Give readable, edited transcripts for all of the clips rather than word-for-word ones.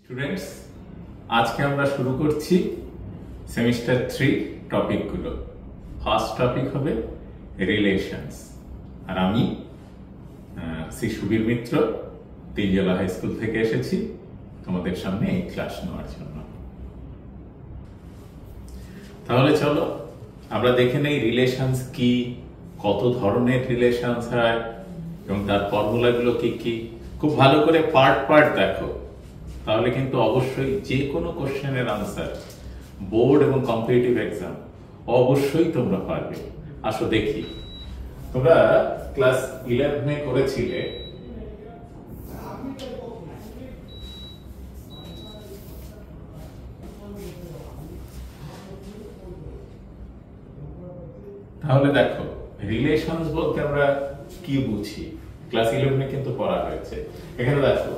Students, আজকে আমরা শুরু করছি সেমিস্টার 3 টপিকগুলো। ফার্স্ট টপিক হবে রিলেশনস, আর আমি শ্রী সুবীর মিত্র তিনজলা হাই স্কুল থেকে এসেছি তোমাদের সামনে এই ক্লাস নেওয়ার জন্য। তাহলে চলো আমরা দেখে নেই রিলেশনস কি, কত ধরনের রিলেশনস হয় এবং তার ফর্মুলাগুলো কি কি। খুব ভালো করে পার্ট পার্ট দেখো, তাহলে কিন্তু অবশ্যই যে কোনো কোশ্চেনের আনসার বোর্ড এবং কম্পিটিটিভ এক্সাম অবশ্যই তোমরা পারবে। আসো দেখি, তোমরা ক্লাস 11 এ করেছিলে তাহলে দেখো রিলেশনস বলতে আমরা কি বুঝি, ক্লাস 11 এ কিন্তু পড়া হয়েছে। এখানে দেখো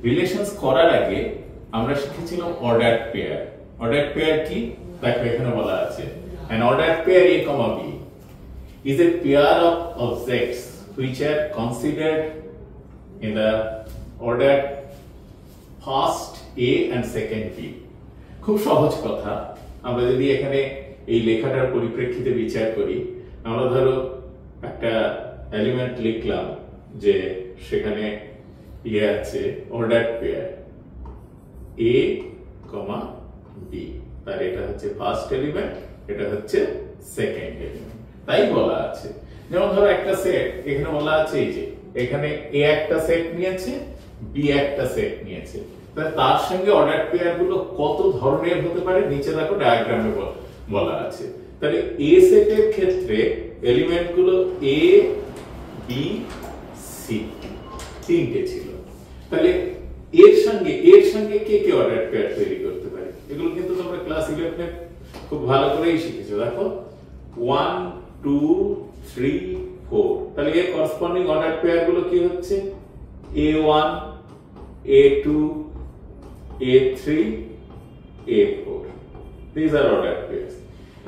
রিলেশনস করার আগে আমরা শিখেছিলাম অর্ডারড পেয়ার। অর্ডারড পেয়ার কি দেখো এখানে বলা আছে, an ordered pair A, B is a pair of objects which are considered in the order first A and second B. খুব সহজ কথা, আমরা যদি এখানে এই লেখাটার পরিপ্রেক্ষিতে বিচার করি, আমরা ধরো একটা এলিমেন্ট লিখলাম যে সেখানে ইয়ে আছে অর্ডারড পেয়ার A, B, তার এটা হচ্ছে ফার্স্ট এলিমেন্ট, এটা হচ্ছে সেকেন্ড এলিমেন্ট। তাই বলা আছে, যেমন ধরো একটা সেট এখানে বলা আছে এই যে এখানে A একটা সেট নিয়েছে, B একটা সেট নিয়েছে, তার সঙ্গে অর্ডারড পেয়ার গুলো কত ধরনের হতে পারে নিচে দেখো ডায়াগ্রামে বলা আছে। তাহলে A সেটের ক্ষেত্রে এলিমেন্ট গুলো A, B, C তিনটে ছিল। তাহলে এর সঙ্গে কে কে অর্ডারড পেয়ার তৈরি করতে পারে, এগুলো কিন্তু তোমরা ক্লাস 11 এ খুব ভালো করেই শিখেছো। দেখো 1 2 3 4, তাহলে এর করেসপন্ডিং অর্ডারড পেয়ার গুলো কি হচ্ছে A1 A2 A3 A4, these are ordered pairs।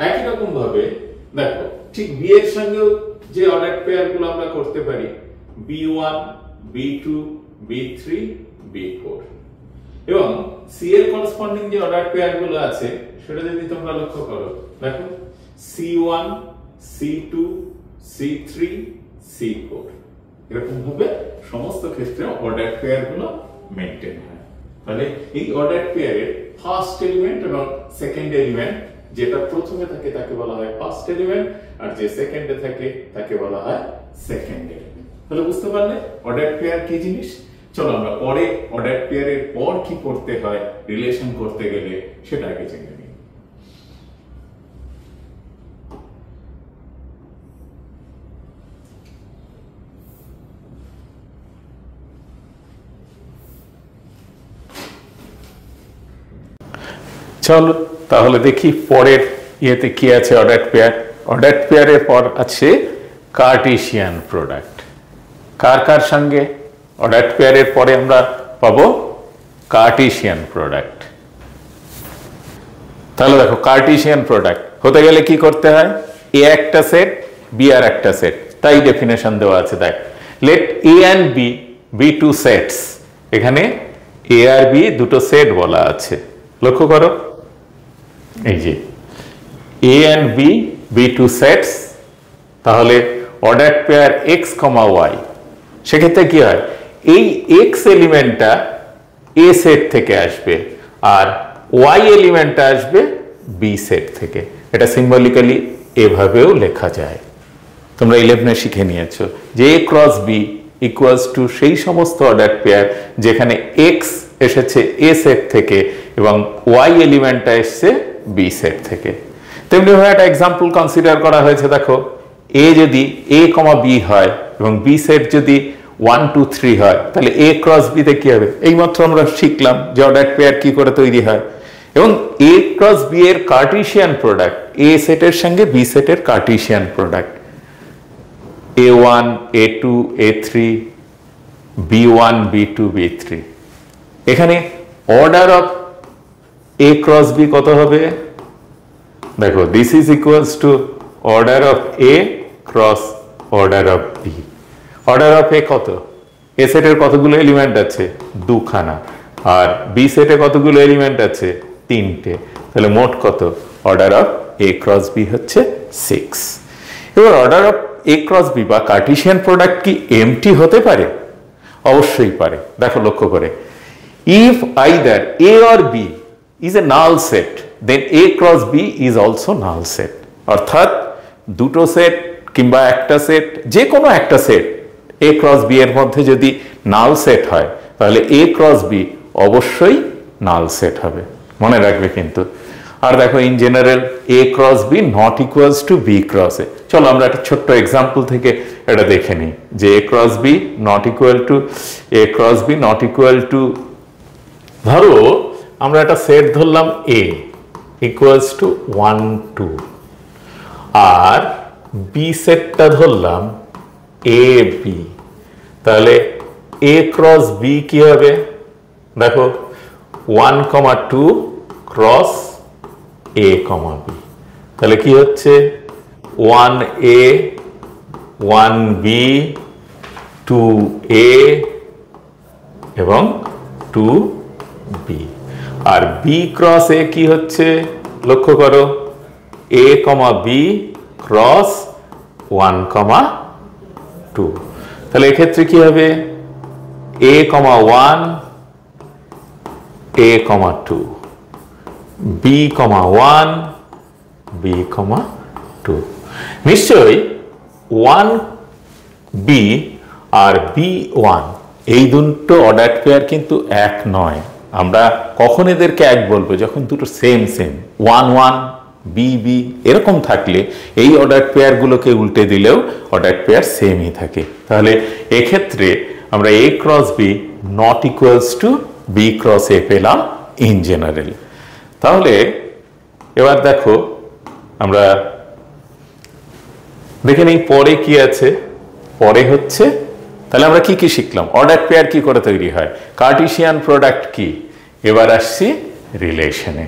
একই রকম ভাবে দেখো ঠিক B এর সঙ্গেও যে অর্ডারড পেয়ার গুলো আমরা করতে পারি B1 B2 B3 B4, এবং C এর করেসপন্ডিং যে অর্ডারড পেয়ার গুলো আছে সেটা যদি তোমরা লক্ষ্য করো, দেখো C1 C2 C3 C4, এরকম ভাবে সমস্ত ক্ষেত্রে অর্ডারড পেয়ার গুলো মেইনটেইন হয়। তাহলে এই অর্ডারড পেয়ারের ফার্স্ট এলিমেন্ট এবং সেকেন্ড এলিমেন্ট, যেটা প্রথমে থাকে তাকে বলা হয় ফার্স্ট এলিমেন্ট, আর যে সেকেন্ডে থাকে তাকে বলা হয় সেকেন্ড এলিমেন্ট। তাহলে বুঝতে পারলে অর্ডারড পেয়ার কি জিনিস। চলো আমরা পরে অর্ডারড পেয়ারের পর কি করতে হয় রিলেশন করতে গেলে সেটা আগে জেনে নিই। চলো তাহলে দেখি পরের ইয়েতে কি আছে অর্ডারড পেয়ার। অর্ডারড পেয়ারের পর আছে কার্টেসিয়ান প্রোডাক্ট। কার কার সঙ্গে অর্ডারড পেয়ারের পরে আমরা পাবো কার্টেসিয়ান প্রোডাক্ট। তাহলে দেখো কার্টেসিয়ান প্রোডাক্ট হতে গেলে কি করতে হয়, A একটা সেট B আর একটা সেট, তাই ডেফিনেশন দেওয়া আছে। দেখ let A and B be two sets, এখানে A আর B দুটো সেট বলা আছে, লক্ষ্য করো এই যে A and B be two sets, তাহলে অর্ডারড পেয়ার X, Y, সেক্ষেত্রে কি হয় এই X এলিমেন্টটা A সেট থেকে আসবে আর Y এলিমেন্টটা আসবে B সেট থেকে। এটা সিম্বলিক্যালি এভাবেও লেখা যায়, তোমরা 11 শিখে নিয়েছো যে A cross B equals to সেই সমস্ত অর্ডারড পেয়ার যেখানে X এসেছে A সেট থেকে এবং Y এলিমেন্টটা এসেছে B সেট থেকে। তেমনি ভাবে একটা এক্সাম্পল কনসিডার করা হয়েছে, দেখো A যদি A, B হয় এবং B সেট যদি 1 2 3 হয়, তাহলে A ক্রস B তে কি হবে, এইমাত্র আমরা শিখলাম যে অর্ডারড পেয়ার কি করে তৈরি হয়। এবং A ক্রস B এর কার্টেসিয়ান প্রোডাক্ট A সেটের সঙ্গে B সেটের Cartesian product A1 A2 A3 B1 B2 B3। এখানে order of A cross B কত হবে, দেখো this is equals to order of A cross order of B। Order of A কত, A সেটের কতগুলো এলিমেন্ট আছে, দুখানা, আর বি সেটে কতগুলো এলিমেন্ট আছে? 3টে। তাহলে মোট কত? Order of A cross B হচ্ছে 6। এবার order of A cross B বা কার্টেসিয়ান প্রোডাক্ট কি এমটি হতে পারে? অবশ্যই পারে। দেখো লক্ষ্য করে, if either A or B is a null set then A cross B is also null set. অর্থাৎ দুটো সেট কিংবা একটা সেট, যে কোনো একটা সেট এ ক্রস বি এর মধ্যে যদি নাল সেট হয় তাহলে এ ক্রস বি অবশ্যই নাল সেট হবে, মনে রাখবে কিন্তু। আর দেখো in general A cross B not equals to B cross A. চলো আমরা একটা ছোট্ট এক্সাম্পল থেকে এটা দেখে নিই যে A cross B not equal to ধরো আমরা একটা সেট ধরলাম এ ইকুয়ালস টু 1 2 আর বি সেটটা ধরলাম এ বি। তাহলে এ ক্রস বি কি হবে? দেখো 1 2 ক্রস এ বি, তাহলে কি হচ্ছে 1a 1b 2a এবং 2b। আর বি ক্রস এ কি হচ্ছে? লক্ষ্য করো, a বি ক্রস 1 2। তাহলে এক্ষেত্রে কি হবে? a 1 a 2 b 1 b 2। নিশ্চয়ই 1b আর b1 এই দুটো অর্ডার পেয়ার কিন্তু এক নয়। আমরা কখন এদেরকে এক বলবো? যখন দুটো সেম 1 1 বি বি এরকম থাকলে এই অর্ডার পেয়ারগুলোকে উল্টে দিলেও অর্ডার পেয়ার সেমই থাকে। তাহলে এক্ষেত্রে আমরা A cross B not equals to B cross A পেলাম ইন জেনারেল। তাহলে এবার দেখো আমরা দেখে নেই পরে কি আছে। পরে হচ্ছে, তাহলে আমরা কি কি শিখলাম? অর্ডার পেয়ার কি করে তৈরি হয়, কার্টেসিয়ান প্রোডাক্ট কি। এবার আসছি রিলেশনে।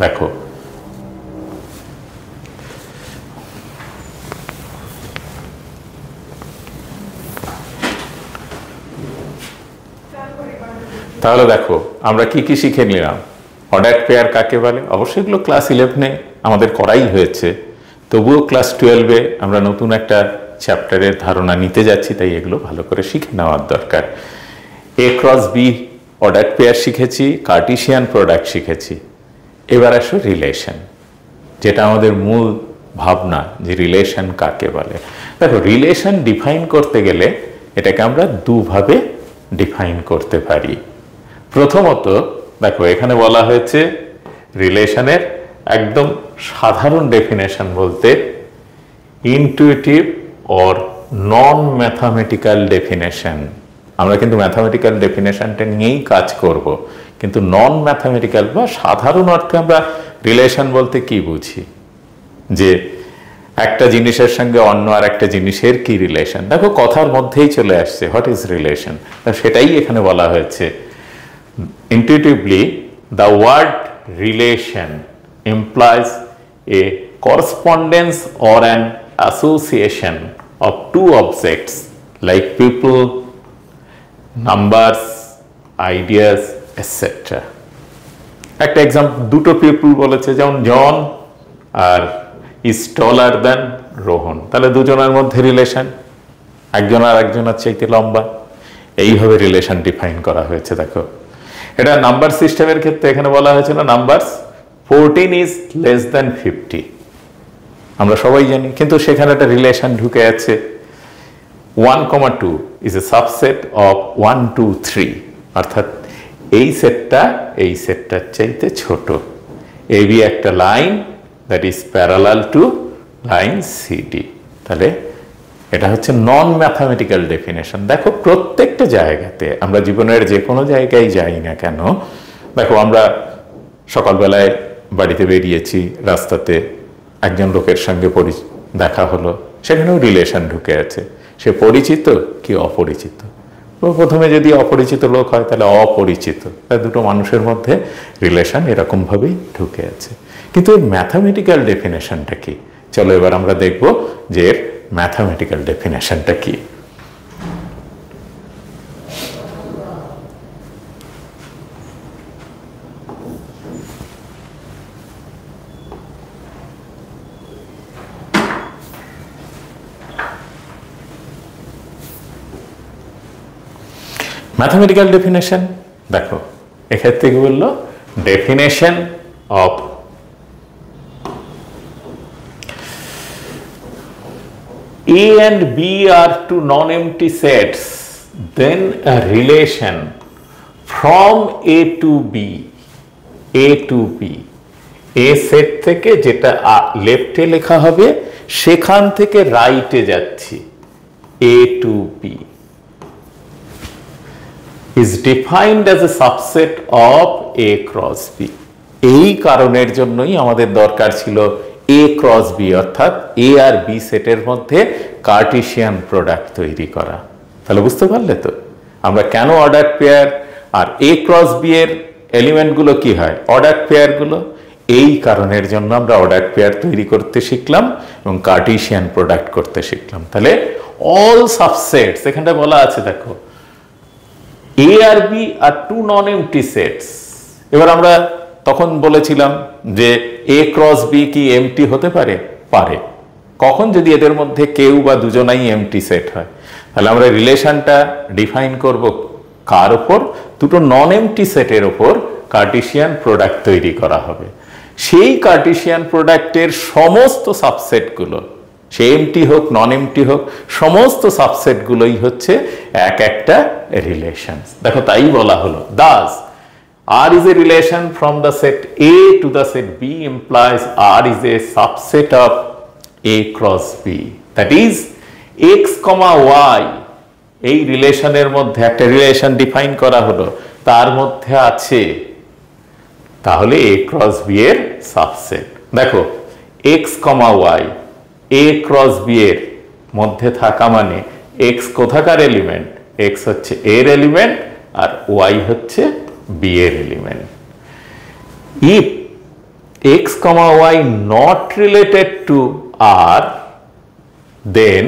দেখো তাহলে দেখো আমরা কি কি শিখে নিলাম। অর্ডার পেয়ার কাকে বলে? অবশ্যই এগুলো ক্লাস 11-এ আমাদের করাই হয়েছে, তবুও ক্লাস 12-এ আমরা নতুন একটা চ্যাপ্টারের ধারণা নিতে যাচ্ছি, তাই এগুলো ভালো করে শিখে নেওয়ার দরকার। এ ক্রস বি অর্ডার পেয়ার শিখেছি, কার্টেসিয়ান প্রোডাক্ট শিখেছি। এবার আসো রিলেশন, যেটা আমাদের মূল ভাবনা যে রিলেশন কাকে বলে। দেখো রিলেশন ডিফাইন করতে গেলে এটাকে আমরা দুভাবে ডিফাইন করতে পারি। প্রথমত দেখো এখানে বলা হয়েছে রিলেশনের একদম সাধারণ ডেফিনেশন বলতে intuitive or non mathematical definition. আমরা কিন্তু ম্যাথামেটিক্যাল ডেফিনেশনটা নিয়েই কাজ করব, কিন্তু নন ম্যাথামেটিক্যাল বা সাধারণ অর্থে আমরা রিলেশন বলতে কি বুঝি, যে একটা জিনিসের সঙ্গে অন্য আর একটা জিনিসের কি রিলেশন। দেখো কথার মধ্যেই চলে আসছে হোয়াট ইজ রিলেশন, সেটাই এখানে বলা হয়েছে। Intuitively, the word relation implies a correspondence or an association of two objects like people, numbers, ideas, etc. একটা এক্সাম্পল, দুটো পিপল বলেছে, যেমন জন আর ইজ টলার দেন রোহন। তাহলে দুজনের মধ্যে রিলেশন, একজন আর একজনের চাইতে লম্বা, এইভাবে রিলেশন ডিফাইন করা হয়েছে। দেখো এটা নাম্বার সিস্টেমের ক্ষেত্রে এখানে বলা হয়েছে না, নাম্বারস 14 ইজ লেস দেন 50, আমরা সবাই জানি, কিন্তু সেখানে একটা রিলেশন ঢুকে আছে। 1, 2 ইজ এ সাবসেট অফ 1, 2, 3, অর্থাৎ এই সেটটার চাইতে ছোট। এবি একটা line that is parallel to line CD. তাহলে এটা হচ্ছে নন ম্যাথামেটিক্যাল ডেফিনেশন। দেখো প্রত্যেকটা জায়গাতে আমরা জীবনের যে কোনো জায়গায় যাই না কেন, দেখো আমরা সকালবেলায় বাড়িতে বেরিয়েছি, রাস্তাতে একজন লোকের সঙ্গে দেখা হলো, সেখানেও রিলেশন ঢুকে আছে। সে পরিচিত কি অপরিচিত? প্রথমে যদি অপরিচিত লোক হয় তাহলে অপরিচিত, তাই দুটো মানুষের মধ্যে রিলেশন এরকমভাবেই ঢুকে আছে। কিন্তু এর ম্যাথামেটিক্যাল ডেফিনেশনটা কি? চলো এবার আমরা দেখব যে এর ম্যাথামেটিক্যাল ডেফিনেশনটা কি। ম্যাথমেটিক্যাল ডেফিনেশন দেখো, এক্ষেত্রে কি বললো, definition of A and B are two non-empty sets, then a relation from A to B, A to B, A set থেকে যেটা লেফটে লেখা হবে সেখান থেকে রাইটে যাচ্ছি, A to B is defined as a subset of A cross B. এই কারণের জন্যই আমাদের দরকার ছিল A ক্রস B, অর্থাৎ A আর B সেটের মধ্যে কার্টেসিয়ান প্রোডাক্ট তৈরি করা। তাহলে বুঝতে পারলে তো আমরা কেন অর্ডার পেয়ার আর A ক্রস B এর এলিমেন্টগুলো কি হয়, অর্ডার পেয়ারগুলো। এই কারণের জন্য আমরা অর্ডার পেয়ার তৈরি করতে শিখলাম এবং কার্টেসিয়ান প্রোডাক্ট করতে শিখলাম। তাহলে অল সাবসেটস এখানটা বলা আছে, দেখো A আর B আর টু নন এমটি সেটস। এবার আমরা তখন বলেছিলাম যে A ক্রস B কি এমটি হতে পারে, পারে। কখন, যদি এদের মধ্যে কেউ বা দুজনাই এমটি সেট হয়। তাহলে আমরা রিলেশনটা ডিফাইন করব কার ওপর, দুটো নন এমটি সেটের ওপর কার্টেসিয়ান প্রোডাক্ট তৈরি করা হবে। সেই কার্টেসিয়ান প্রোডাক্টের সমস্ত সাবসেটগুলো, সে এমটি হোক নন এমটি হোক, সমস্ত সাবসেটগুলোই হচ্ছে এক একটা রিলেশন। দেখো তাই বলা হলো, Das R is a relation from the set A to the set B implies R is a subset of A cross B, that is x, y। এই রিলেশনের মধ্যে একটা রিলেশন ডিফাইন করা হলো, তার মধ্যে আছে তাহলে A ক্রস B এর সাবসেট। দেখো x, y A cross B এর মধ্যে থাকা মানে x কোথাকার এলিমেন্ট, x হচ্ছে এর এলিমেন্ট আর y হচ্ছে B এর element. If x, y not related to R, then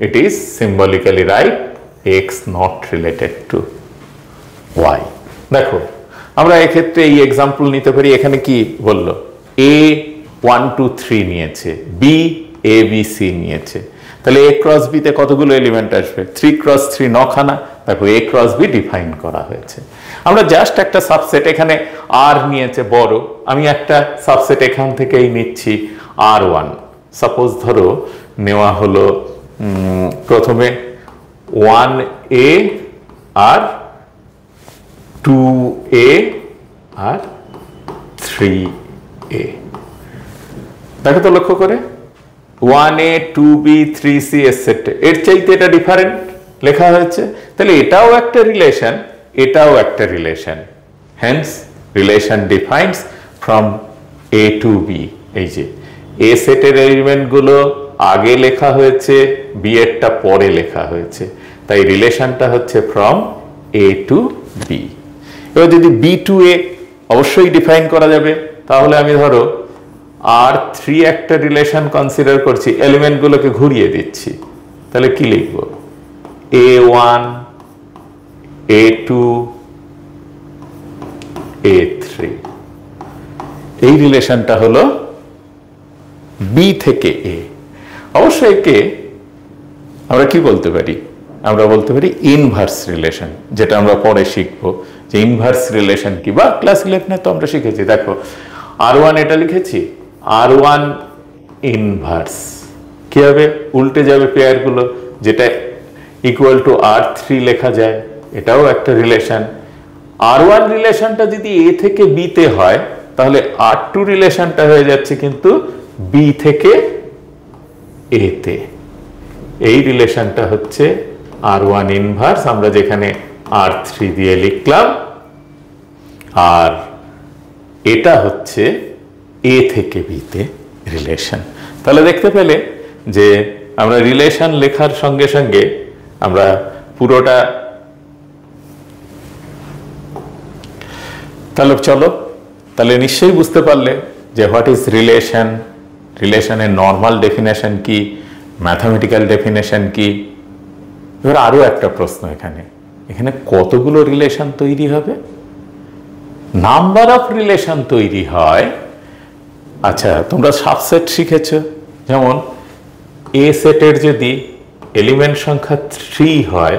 it is symbolically right x not related to y। দেখো আমরা এক্ষেত্রে এই এক্সাম্পল নিতে পারি। এখানে কি বললো, A 1 2 3 নিয়েছে, B A B C নিয়েছে, তাহলে A ক্রস B তে কতগুলো এলিমেন্ট আসবে, 3 ক্রস 3 9খানা। দেখো A ক্রস B ডিফাইন করা হয়েছে। আমরা জাস্ট একটা সাবসেট, এখানে R নিয়েছে বড়, আমি একটা সাবসেট এখান থেকেই নিচ্ছি R1। সাপোজ ধরো নেওয়া হলো প্রথমে 1A আর 2A আর 3A। দেখো তো লক্ষ্য করে 1A 2B 3C এটসেট্রা, এর চাইতে এটা ডিফারেন্ট লেখা হয়েছে। তাহলে এটাও একটা রিলেশন, এটাও একটা relation. Hence relation defines from A to B। এই যে A সেটের এলিমেন্টগুলো আগে লেখা হয়েছে, B এরটা পরে লেখা হয়েছে, তাই রিলেশনটা হচ্ছে ফ্রম A to B। এবার যদি B to A অবশ্যই ডিফাইন করা যাবে, তাহলে আমি ধরো R3 একটা রিলেশন কনসিডার করছি, এলিমেন্টগুলোকে ঘুরিয়ে দিচ্ছি, তাহলে কি লিখব, A1 A2 A3। এই রিলেশনটা হলো B থেকে A। অবশ্যই একে আমরা কি বলতে পারি, আমরা বলতে পারি ইনভার্স রিলেশন, যেটা আমরা পরে শিখবো যে ইনভার্স রিলেশন কি, বা ক্লাস 11 তো আমরা শিখেছি। দেখো R1 এটা লিখেছি, R1 ইনভার্স কি হবে, উল্টে যাবে পেয়ারগুলো, যেটা ইকুয়াল টু R3 লেখা যায়, এটাও একটা রিলেশন। R1 রিলেশনটা যদি A থেকে B তে হয়, তাহলে R2 রিলেশনটা হয়ে যাচ্ছে কিন্তু B থেকে A তে। এই রিলেশনটা হচ্ছে R1 ইনভার্স, আমরা যেখানে R3 দিয়ে লিখলাম, আর এটা হচ্ছে A থেকে B তে রিলেশন। তাহলে দেখতে পেলে যে আমরা রিলেশন লেখার সঙ্গে সঙ্গে আমরা পুরোটা, তাহলে চলো, তাহলে নিশ্চয়ই বুঝতে পারলে যে হোয়াট ইজ রিলেশন, রিলেশনের নর্মাল ডেফিনেশন কি, ম্যাথামেটিক্যাল ডেফিনেশন কি। এবার আরো একটা প্রশ্ন, এখানে এখানে কতগুলো রিলেশন তৈরি হবে, নাম্বার অফ রিলেশন তৈরি হয়। আচ্ছা তোমরা সাবসেট শিখেছ, যেমন এ সেটের যদি এলিমেন্ট সংখ্যা 3 হয়,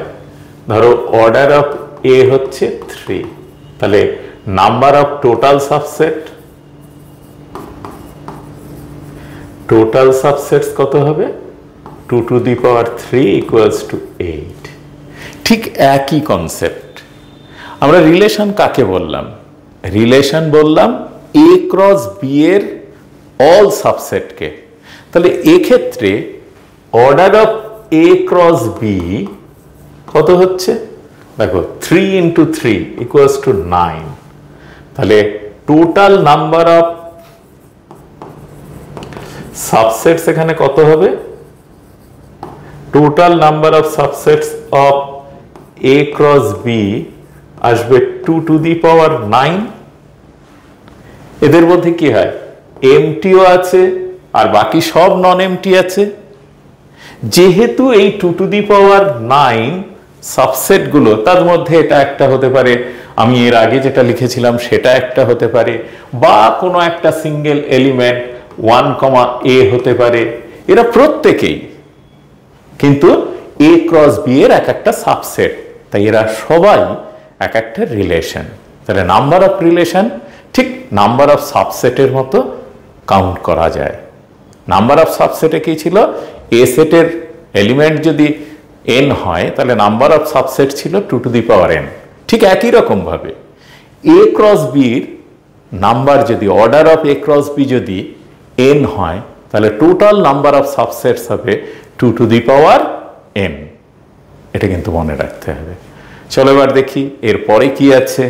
ধরো অর্ডার অফ এ হচ্ছে 3, তাহলে নাম্বার অফ টোটাল সাবসেটস কত হবে? 2 to the power 3 equals to 8। ঠিক একই কনসেপ্ট। আমরা রিলেশন কাকে বললাম? রিলেশন বললাম এ ক্রস বি এর অল সাবসেটকে। তাহলে এক্ষেত্রে order of A cross B কত হচ্ছে? দেখো 3 into 3 equals to 9। তাহলে টোটাল নাম্বার অফ সাবসেটস এখানে কত হবে? Total number of subsets of A cross B আসবে 2 to the power 9। এদের মধ্যে কি হয়? এমটিও আছে আর বাকি সব নন এমটি আছে। যেহেতু এই 2 to the power 9 সাবসেট গুলো, তার মধ্যে এটা একটা হতে পারে, আমি এর আগে যেটা লিখেছিলাম সেটা একটা হতে পারে, বা কোনো একটা সিঙ্গেল এলিমেন্ট 1, a হতে পারে, এরা প্রত্যেকেই কিন্তু এ ক্রস বি এর এক একটা সাবসেট, তাই এরা সবাই এক একটা রিলেশন। তাহলে নাম্বার অফ রিলেশন ঠিক নাম্বার অফ সাবসেটের মতো কাউন্ট করা যায়। নাম্বার অফ সাবসেটে কি ছিল? এ সেটের এলিমেন্ট যদি n হয় তাহলে নাম্বার অফ সাবসেট ছিল 2 to the power n। ঠিক একই রকম ভাবে এ ক্রস বির নাম্বার যদি, order of A cross B যদি n হয় তাহলে টোটাল নাম্বার অফ সাবসেটস হবে 2 to the power n। এটা কিন্তু মনে রাখতে হবে। চলো এবার দেখি এরপরে কি আছে।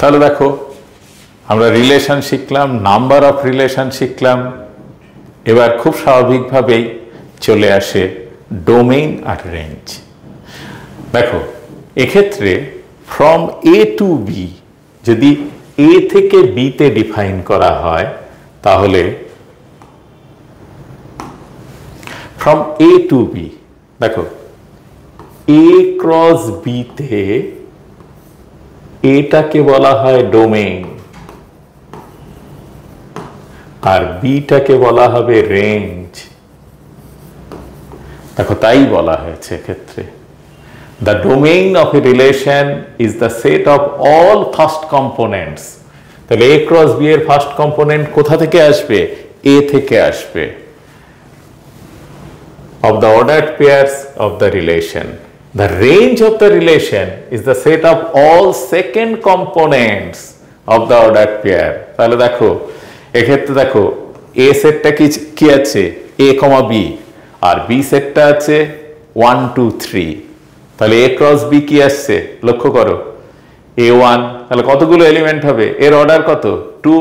তাহলে দেখো আমরা রিলেশন শিখলাম, নাম্বার অফ রিলেশন শিখলাম। এবার খুব স্বাভাবিকভাবেই চলে আসে ডোমেইন আর রেঞ্জ। দেখো এক্ষেত্রে ফ্রম এ টু বি যদি এ থেকে বিতে ডিফাইন করা হয় তাহলে ফ্রম এ টু বি, দেখো এ ক্রস বিতে এটাকে বলা হয় ডোমেইন আর বিটাকে বলা হবে রেঞ্জ। দেখো তাই বলা হয়েছে এক্ষেত্রে the domain of a relation is the set of all first components. তাহলে এ ক্রস বি এর ফার্স্ট কম্পোনেন্ট কোথা থেকে আসবে? এ থেকে আসবে। Of the ordered pairs of the relation. The range of the relation is the set of all second components of the ordered pair। তাহলে দেখো এক্ষেত্রে দেখো এ সেটটা কি আছে? a, b, আর বি সেটটা আছে 1 2 3। তাহলে এ ক্রস বি কি আসছে লক্ষ্য করো, a1। তাহলে কতগুলো এলিমেন্ট হবে? এর অর্ডার কত? 2,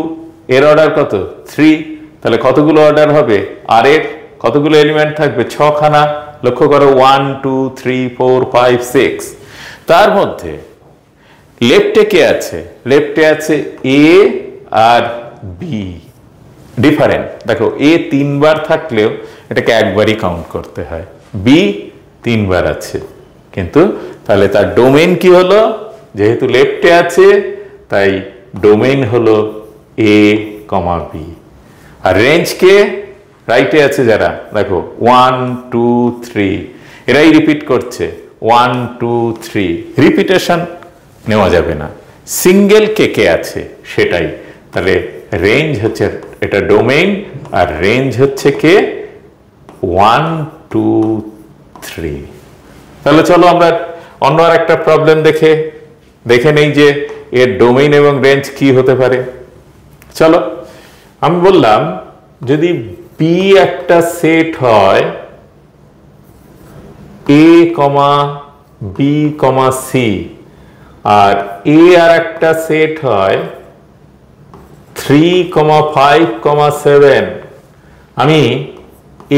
এর অর্ডার কত? 3। তাহলে কতগুলো অর্ডার হবে? আর এর কতগুলো এলিমেন্ট থাকবে? 6 খানা। লক্ষ্য করো 1 2 3 4 5 6। তার মধ্যে লেফটে কে আছে? লেফটে আছে এ আর বি, ডিফারেন্ট। দেখো এ 3 বার থাকলেও এটাকে একবারই কাউন্ট করতে হয়, বি 3 বার আছে কিন্তু। তাহলে তার ডোমেইন কি হলো? যেহেতু লেফটে আছে তাই ডোমেইন হলো এ, বি। আর রেঞ্জ কে? রাইটে আছে যারা, দেখো 1 2 3, এরাই রিপিট করছে 1 2 3। রিপিটেশন নেওয়া যাবে না, সিঙ্গেল কে কে আছে সেটাই। তাহলে রেঞ্জ হচ্ছে এটা ডোমেইন আর রেঞ্জ হচ্ছে কে? 1 2 3। তাহলে চলো আমরা অন্য আর একটা প্রবলেম দেখে নেই যে এর ডোমেইন এবং রেঞ্জ কি হতে পারে। চলো আমি বললাম যদি বি একটা সেট হয় এ, বি, সি, আর এ আর একটা সেট হয় 3, 5, 7। আমি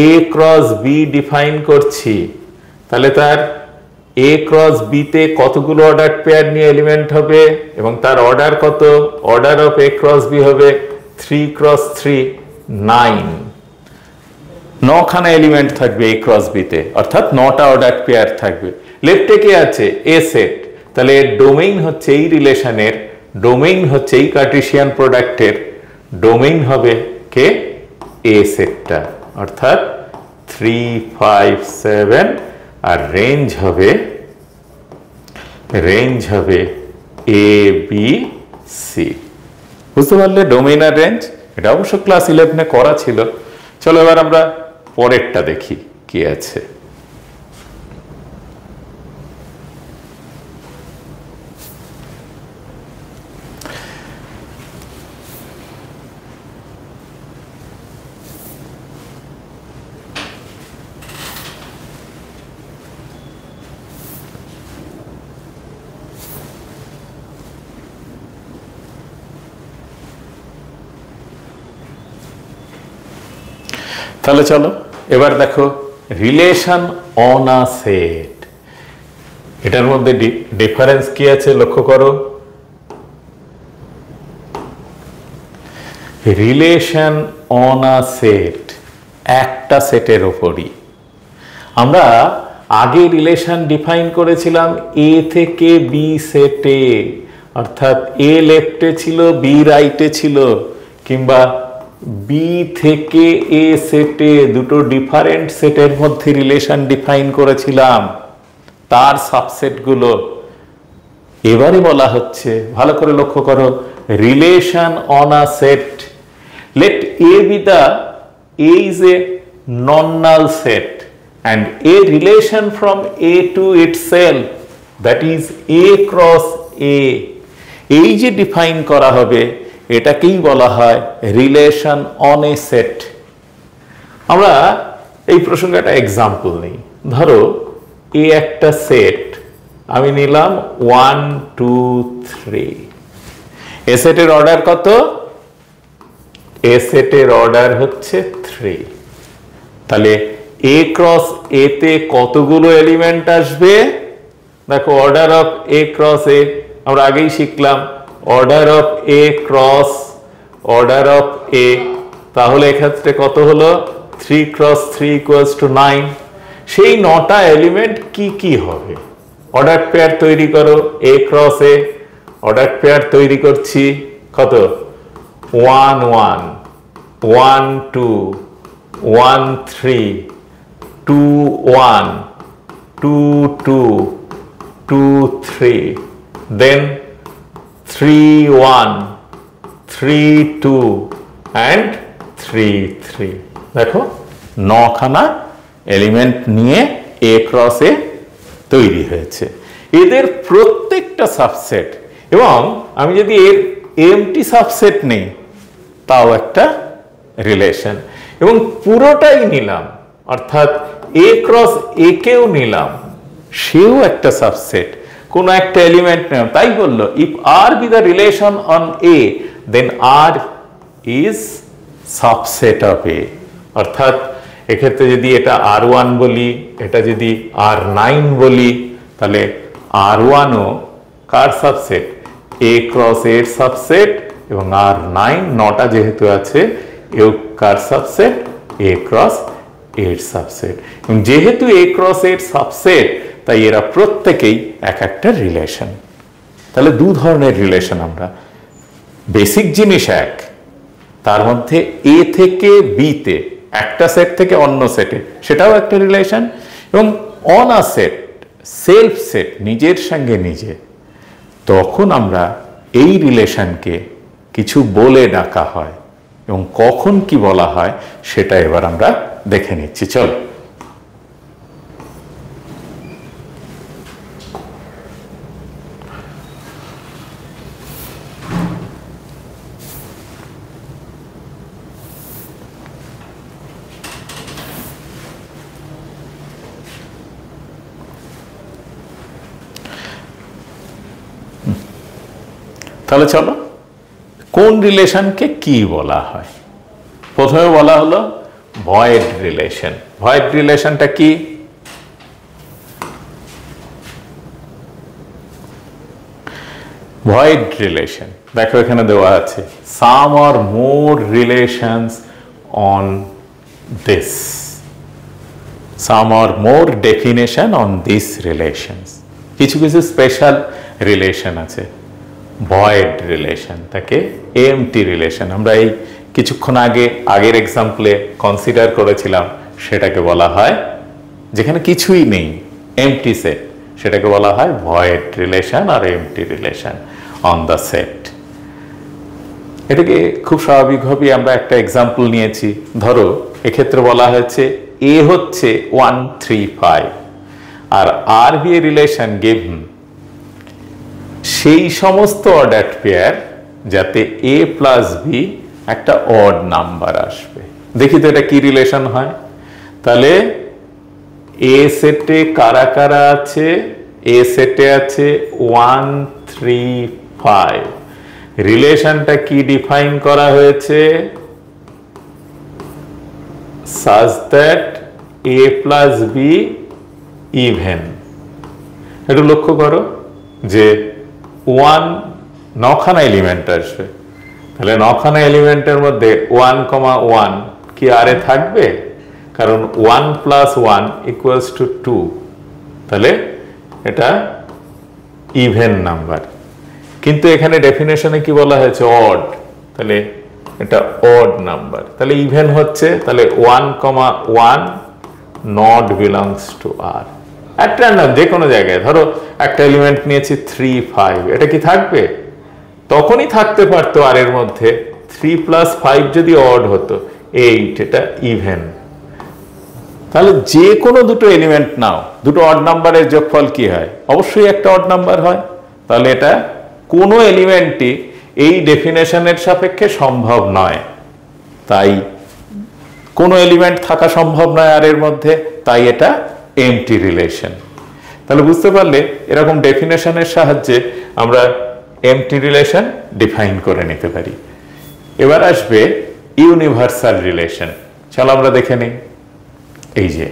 এ ক্রস বি ডিফাইন করছি, তাহলে তার এ ক্রস বি তে কতগুলো অর্ডার পেয়ার নিয়ে এলিমেন্ট হবে এবং তার অর্ডার কত, order of A cross B হবে 3 ক্রস 3 9, 9খানা এলিমেন্ট থাকবে এ ক্রস বি তে, অর্থাৎ 9টা অর্ডার পেয়ার থাকবে। লেফটে কে আছে, এ সেট, তাহলে এর ডোমেইন হচ্ছে এই রিলেশনের, ডোমেইন হচ্ছে এই কার্টেসিয়ান প্রোডাক্টের, ডোমেইন হবে কে, এ সেটটা, অর্থাৎ 3 5 7, আর রেঞ্জ হবে এ বি সি। বুঝতে পারলে ডোমেইন আর রেঞ্জ? এটা অবশ্য ক্লাস 11 করা ছিল। চলো এবার আমরা পরেরটা দেখি কি আছে। তাহলে চলো এবার দেখো রিলেশন অন আ সেট, এটার মধ্যে ডিফারেন্স কি আছে লক্ষ্য করো। রিলেশন অন আ সেট, একটা সেটের উপরই। আমরা আগে রিলেশন ডিফাইন করেছিলাম এ থেকে বি সেটে, অর্থাৎ এ লেফটে ছিল বি রাইটে ছিল, কিংবা বি থেকে এ সেটে, দুটো ডিফারেন্ট সেটের মধ্যে রিলেশন ডিফাইন করেছিলাম, তার সাবসেটগুলো। এবারে বলা হচ্ছে, ভালো করে লক্ষ্য করো, relation on a set, let A be the, A is a non null set and a relation from A to itself, that is A cross A, এই যে ডিফাইন করা হবে এটাকেই বলা হয় রিলেশন অন এ সেট। আমরা এই প্রসঙ্গে একটা এক্সাম্পল নিই। ধরো এ একটা সেট, আমি নিলাম 1 2 3, এ সেটের অর্ডার কত, এ সেটের অর্ডার হচ্ছে 3। তাহলে এ ক্রস এ তে কতগুলো এলিমেন্ট আসবে, দেখো order of A cross A আমরা আগেই শিখলাম, order of A cross order of A, তাহলে এক্ষেত্রে কত হলো, 3 ক্রস 3 ইকুয়ালস টু 9। সেই 9টা এলিমেন্ট কি কি হবে, অর্ডার পেয়ার তৈরি করো, এ ক্রস এ অর্ডার পেয়ার তৈরি করছি, কত, 1 1 1 2 1 3 2 1 2 2 2 3, then 3 1 3 2 and 3 3। দেখো 9খানা এলিমেন্ট নিয়ে এ ক্রস এ তৈরি হয়েছে, এদের প্রত্যেকটা সাবসেট, এবং আমি যদি এর এমটি সাবসেট নেই তাও একটা রিলেশন, এবং পুরোটাই নিলাম অর্থাৎ এ ক্রস এ কেও নিলাম, সেও একটা সাবসেট, কোন একটা এলিমেন্ট নেই। তাই বললো if R be the relation on A then R is subset of A, অর্থাৎ এক্ষেত্রে যদি এটা R1 বলি, এটা যদি R9 বলি, তাহলে R1 ও কার সাবসেট, এ ক্রস এর সাবসেট, এবং R9 9টা যেহেতু আছে এও কার সাবসেট, এ ক্রস এর সাবসেট। এবং যেহেতু এ ক্রস এর সাবসেট তাই এরা প্রত্যেকেই এক একটা রিলেশন। তাহলে দু ধরনের রিলেশন, আমরা বেসিক জিনিস এক, তার মধ্যে এ থেকে বি তে, একটা সেট থেকে অন্য সেটে, সেটাও একটা রিলেশন, এবং on a set, self set, নিজের সঙ্গে নিজে, তখন আমরা এই রিলেশনকে কিছু বলে ডাকা হয়, এবং কখন কি বলা হয় সেটা এবার আমরা দেখে নিচ্ছি। চল তাহলে চলো কোন রিলেশনকে কি বলা হয়। প্রথমে বলা হলো ভয়েড রিলেশন। ভয়েড রিলেশনটা কি, ভয়েড রিলেশন দেখো এখানে দেওয়া আছে some or more relations on this, some or more definition on this relations. কিছু কিছু স্পেশাল রিলেশন আছে ভয়েড রিলেশন, তাকে এমটি রিলেশন। আমরা এই কিছুক্ষণ আগের এক্সাম্পলে কনসিডার করেছিলাম, সেটাকে বলা হয় যেখানে কিছুই নেই এমটি সেট, সেটাকে বলা হয় ভয়েড রিলেশন আর empty relation on the set. এটাকে খুব স্বাভাবিকভাবে আমরা একটা এক্সাম্পল নিয়েছি। ধরো এক্ষেত্রে বলা হয়েছে এ হচ্ছে 1 3 5 আর আর বি এ রিলেশন গিভেন সেই সমস্ত অর্ডারড পেয়ার যাতে এ প্লাস বি একটা অড নাম্বার আসবে। দেখি তো এটা কি রিলেশন হয়। তাহলে এ সেটে কারা কারা আছে, এ সেটে আছে 1 3 5। রিলেশনটা কি ডিফাইন করা হয়েছে, such that a plus b even। একটু লক্ষ্য করো যে 1 9খানা এলিমেন্ট আসবে, তাহলে 9খানা এলিমেন্টের মধ্যে 1, 1 কি আরে থাকবে, কারণ 1 + 1 = 2, তাহলে এটা ইভেন নাম্বার। কিন্তু এখানে ডেফিনেশনে কি বলা হয়েছে অড, তাহলে এটা অড নাম্বার, তাহলে ইভেন হচ্ছে, তাহলে 1, 1 not belongs to R. At random যে কোনো জায়গায় ধরো একটা এলিমেন্ট নিয়েছি 3 5, এটা কি থাকবে, তখনই থাকতে পারতো আর এর মধ্যে 3 + 5 যদি অড হতো 8, এটা ইভেন। তাহলে যে কোনো দুটো এলিমেন্ট নাও, দুটো অড নাম্বারের যোগফল কি হয়, অবশ্যই একটা অড নাম্বার হয়। তাহলে এটা কোনো এলিমেন্টই এই ডেফিনেশনের সাপেক্ষে সম্ভব নয়, তাই কোনো এলিমেন্ট থাকা সম্ভব নয় আর এর মধ্যে, তাই এটা এমটি রিলেশন। তাহলে বুঝতে পারলে এরকম ডেফিনেশনের সাহায্যে আমরা এমটি রিলেশন ডিফাইন করে নিতে পারি। এবার আসবে ইউনিভার্সাল রিলেশন। চলো আমরা দেখে নিই। এই যে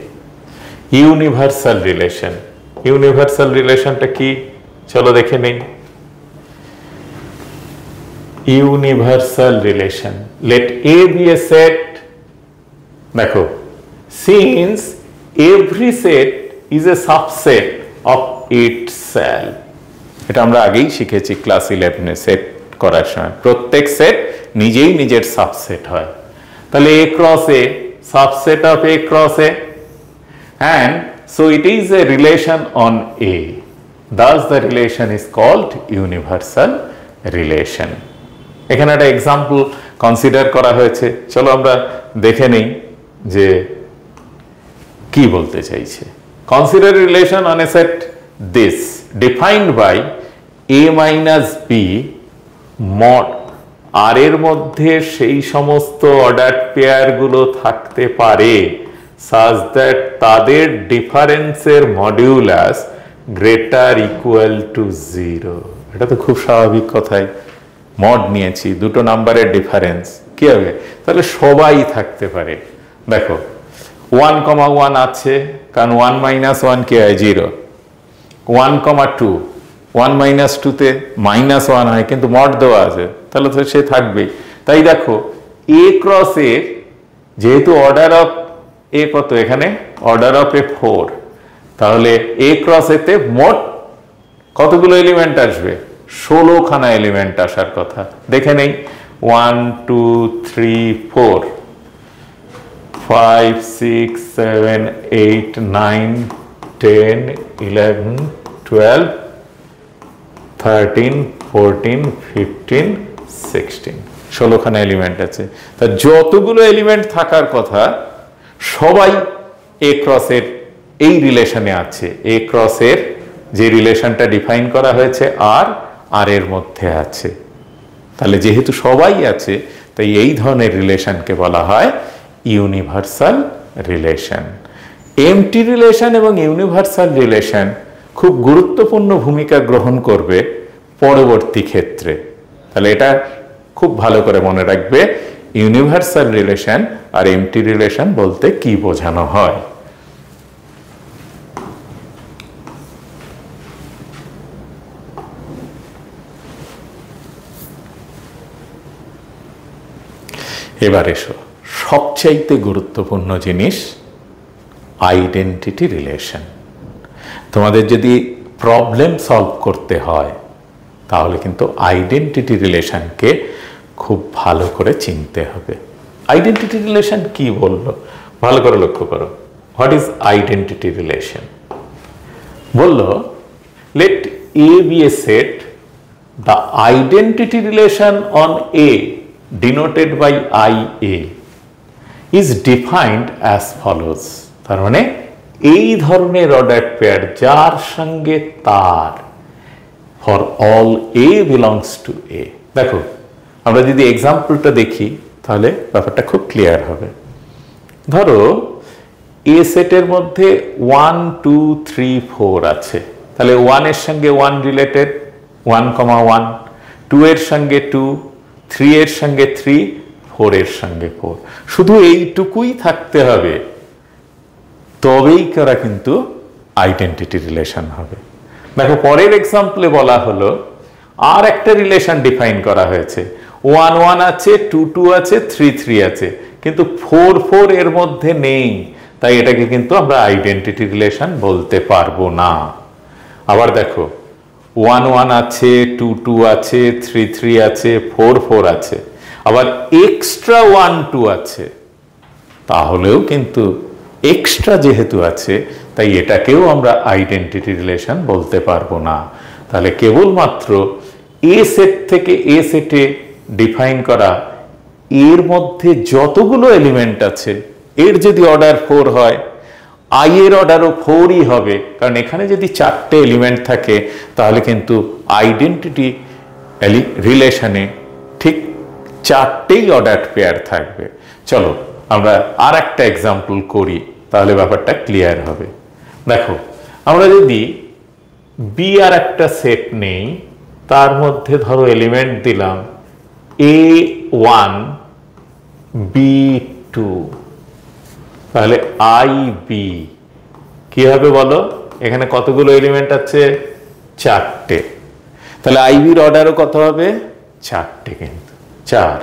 ইউনিভার্সাল রিলেশন, ইউনিভার্সাল রিলেশনটা কি চলো দেখে নিই। Universal relation, late A B A set, দেখো since every set is a subset of itself. এটা আমরা আগেই শিখেছি ক্লাস 11-এ সেট করার সময়, প্রত্যেক সেট নিজেই নিজের সাবসেট হয়। তাহলে A cross A subset of A cross A, and so it is a relation on A, thus the relation is called universal relation। এখানে একটা এক্সাম্পল কনসিডার করা হয়েছে, চলো আমরা দেখে নেই যে কি বলতে চাইছে। Consider relation on a set this defined by a minus b mod R এর মধ্যে সেই সমস্ত অর্ডারড পেয়ার গুলো থাকতে পারে such that তাদের ডিফারেন্সের মডিউলাস গ্রেটার ইকুয়াল টু 0। এটা তো খুব স্বাভাবিক কথাই, মড নিয়েছি, দুটো নাম্বারের ডিফারেন্স কি হবে, তাহলে সবাই থাকতে পারে। দেখো 1, 1 আছে, কারণ 1 - 1 কি হয় 0। 1, 2, 1 - 2 তে -1 হয়, কিন্তু মড দেওয়া আছে, তাহলে তো সে থাকবেই। তাই দেখো এ ক্রস এ যেহেতু অর্ডার অফ এ কত, এখানে অর্ডার অফ এ 4, তাহলে এ ক্রস এতে মোট কতগুলো এলিমেন্ট আসবে, 16খানা এলিমেন্ট আসার কথা। দেখে নেই 1 2 3 4 5 6 7 8 9 10 11 12 13 14 15 16, 16খানা এলিমেন্ট আছে। তা যতগুলো এলিমেন্ট থাকার কথা সবাই এ ক্রসের এই রিলেশনে আছে। এ ক্রসের যে রিলেশনটা ডিফাইন করা হয়েছে আর এর মধ্যে আছে, তাহলে যেহেতু সবাই আছে তাই এই ধরনের রিলেশনকে বলা হয় ইউনিভার্সাল রিলেশন। এমটি রিলেশন এবং ইউনিভার্সাল রিলেশন খুব গুরুত্বপূর্ণ ভূমিকা গ্রহণ করবে পরবর্তী ক্ষেত্রে। তাহলে এটা খুব ভালো করে মনে রাখবে, ইউনিভার্সাল রিলেশন আর এমটি রিলেশন বলতে কি বোঝানো হয়। এবার এসো সবচাইতে গুরুত্বপূর্ণ জিনিস, আইডেন্টিটি রিলেশন। তোমাদের যদি প্রবলেম সলভ করতে হয় তাহলে কিন্তু আইডেন্টিটি রিলেশনকে খুব ভালো করে চিনতে হবে। আইডেন্টিটি রিলেশন কি বললো ভালো করে লক্ষ্য করো। What is identity relation? বললো let A be a set, the identity relation on A denoted by IA is defined as follows। তার মানে এই ধরনের অর্ডার পেয়ার যার সঙ্গে তার for all A belongs to A। দেখো আমরা যদি এক্সাম্পলটা দেখি তাহলে ব্যাপারটা খুব ক্লিয়ার হবে। ধরো এ সেটের মধ্যে 1 2 3 4 আছে, তাহলে 1 এর সঙ্গে 1 রিলেটেড 1,1, 2 এর সঙ্গে 2, 3 এর সঙ্গে 3, 4 এর সঙ্গে 4। শুধু এইটুকুই থাকতে হবে, তবেই তারা কিন্তু আইডেন্টিটি রিলেশন হবে। দেখো পরের এক্সাম্পলে বলা হলো আর একটা রিলেশন ডিফাইন করা হয়েছে, 1 1 আছে, 2 2 আছে, 3 3 আছে, কিন্তু 4 4 এর মধ্যে নেই, তাই এটাকে কিন্তু আমরা আইডেন্টিটি রিলেশন বলতে পারবো না। আবার দেখো 1 1 আছে, 2 2 আছে, 3 3 আছে, 4 4 আছে, আবার এক্সট্রা 1 2 আছে, তাহলেও কিন্তু এক্সট্রা যেহেতু আছে তাই এটাকেও আমরা আইডেন্টিটি রিলেশন বলতে পারবো না। তাহলে কেবলমাত্র এ সেট থেকে এ সেটে ডিফাইন করা এর মধ্যে যতগুলো এলিমেন্ট আছে এর যদি অর্ডার 4 হয়, আই এর অর্ডারও 4ই হবে, কারণ এখানে যদি 4টে এলিমেন্ট থাকে তাহলে কিন্তু আইডেন্টিটি রিলেশনে ঠিক 4টেই অর্ডার পেয়ার থাকবে। চলো আমরা আর একটা এক্সাম্পল করি, তাহলে ব্যাপারটা ক্লিয়ার হবে। দেখো আমরা যদি বি আর একটা সেট নেই, তার মধ্যে ধরো এলিমেন্ট দিলাম A1 B2, তাহলে আই বি কি হবে বলো? এখানে কতগুলো এলিমেন্ট আছে? 4টে। তাহলে আইবির অর্ডারও কত হবে? 4টে, কিন্তু 4।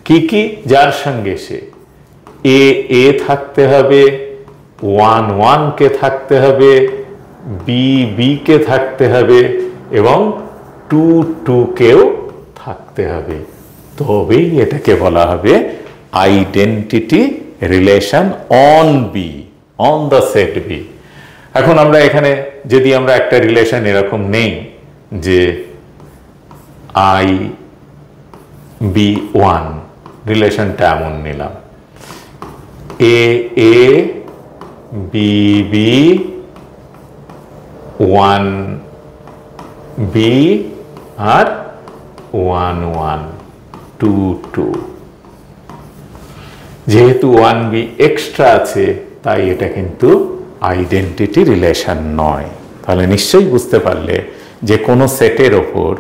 কি কি? যার সঙ্গে সে এ থাকতে হবে, 1 1 কে থাকতে হবে, বি কে থাকতে হবে এবং 2 2 কেও থাকতে হবে, তবেই এটাকে বলা হবে identity relation on B, on the set B. এখন আমরা এখানে যদি আমরা একটা রিলেশন এরকম নেই যে আই বি 1, রিলেশনটা এমন নিলাম এ বি বি 1 বি আর 1 1 2 2। যেহেতু 1 বি এক্সট্রা আছে তাই এটা কিন্তু আইডেন্টিটি রিলেশন নয়। তাহলে নিশ্চয়ই বুঝতে পারলে যে কোনো সেটের ওপর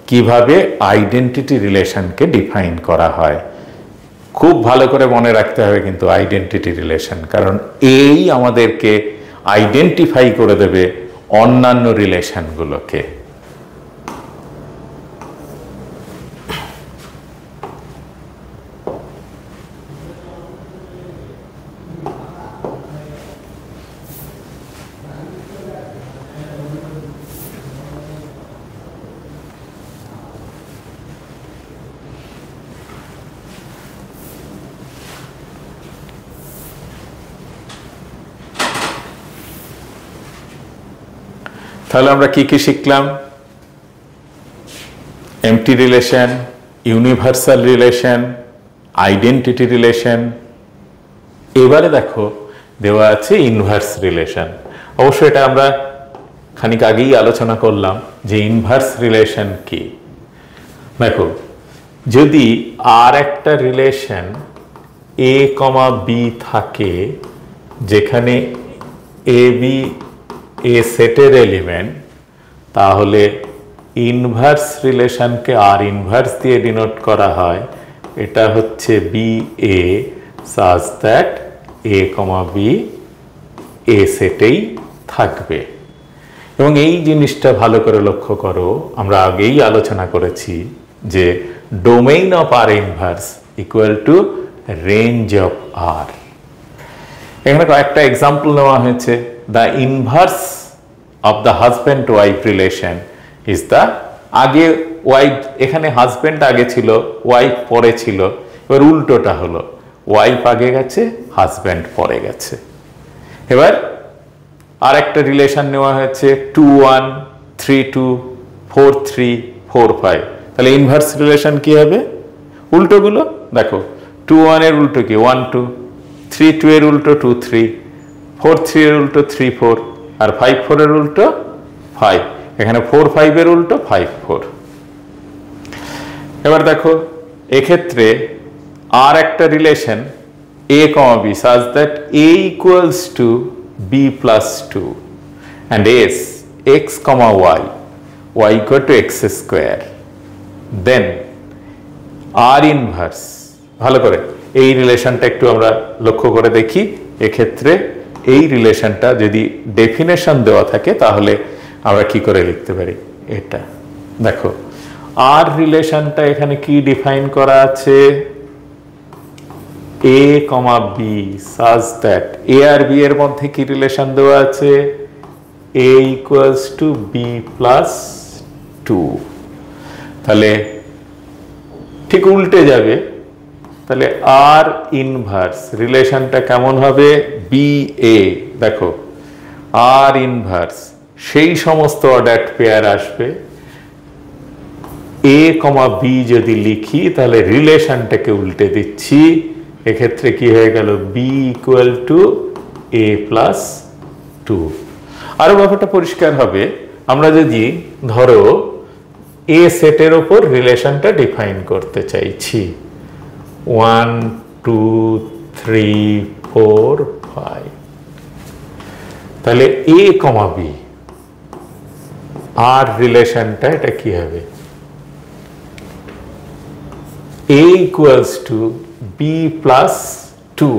কিভাবে আইডেন্টিটি রিলেশনকে ডিফাইন করা হয়। খুব ভালো করে মনে রাখতে হবে কিন্তু আইডেন্টিটি রিলেশন, কারণ এই আমাদেরকে আইডেন্টিফাই করে দেবে অন্যান্য রিলেশনগুলোকে। তাহলে আমরা কি কি শিখলাম? Empty relation, universal relation, identity relation. এবারে দেখো দেওয়া আছে ইনভার্স রিলেশন। অবশ্য এটা আমরা খানিক আগেই আলোচনা করলাম যে ইনভার্স রিলেশন কি। দেখো যদি আর একটা রিলেশন এ কমা বি থাকে, যেখানে এ বি এ সেটের এলিমেন্ট, তাহলে ইনভার্স রিলেশনকে আর ইনভার্স দিয়ে ডিনোট করা হয়। এটা হচ্ছে B A such that a comma B A সেটেই থাকবে। এবং এই জিনিসটা ভালো করে লক্ষ্য করো, আমরা আগেই আলোচনা করেছি যে domain of R inverse equal to range of R. এখানে কয়েকটা এক্সাম্পল নেওয়া হয়েছে। The inverse of the husband wife relation is the, আগে ওয়াইফ, এখানে হাজব্যান্ড আগে ছিল, ওয়াইফ পরে ছিল, এবার উল্টোটা হলো, ওয়াইফ আগে গেছে, হাজব্যান্ড পরে গেছে। এবার আর একটা রিলেশন নেওয়া হয়েছে 2-1, 3-2, 4-3, 4-5। তাহলে ইনভার্স রিলেশন কি হবে? উল্টোগুলো দেখো, 2-1 এর উল্টো কি 1-2, 3-2 এর উল্টো 2-3, 4-3 এর উল্টো 3-4, আর 5-4 এর উল্টো 5। এখানে 4-5 এর উল্টো 5-4। এবার দেখো এক্ষেত্রে আর একটা relation a, b such that a equals to b plus 2 and s x, y, y equal to x square, then r inverse, ভালো করে এই রিলেশনটা একটু আমরা লক্ষ্য করে দেখি। এক্ষেত্রে এই রিলেশনটা যদি ডেফিনেশন দেওয়া থাকে তাহলে আমরা কি করে লিখতে পারি? এটা দেখো, আর রিলেশনটা এখানে কি ডিফাইন করা আছে? a, b such that a R b এর মধ্যে কি রিলেশন দেওয়া আছে? a equals to b plus 2। তাহলে ঠিক উল্টে যাবে, তাহলে আর ইনভার্স রিলেশনটা কেমন হবে? বি এ, দেখো আর ইনভার্স সেই সমস্ত অর্ডার্ড পেয়ার আসবে, a, b যদি লিখি তাহলে রিলেশনটাকে উল্টে দিচ্ছি, এক্ষেত্রে কি হয়ে গেল? b equal to a plus 2। আরো ব্যাপারটা পরিষ্কার হবে, আমরা যদি ধরো a সেটের ওপর রিলেশনটা ডিফাইন করতে চাইছি 1, 2, 3, 4, 5, তাহলে a, b আর রিলেশনটা এটা কি হবে? a equals to b plus 2।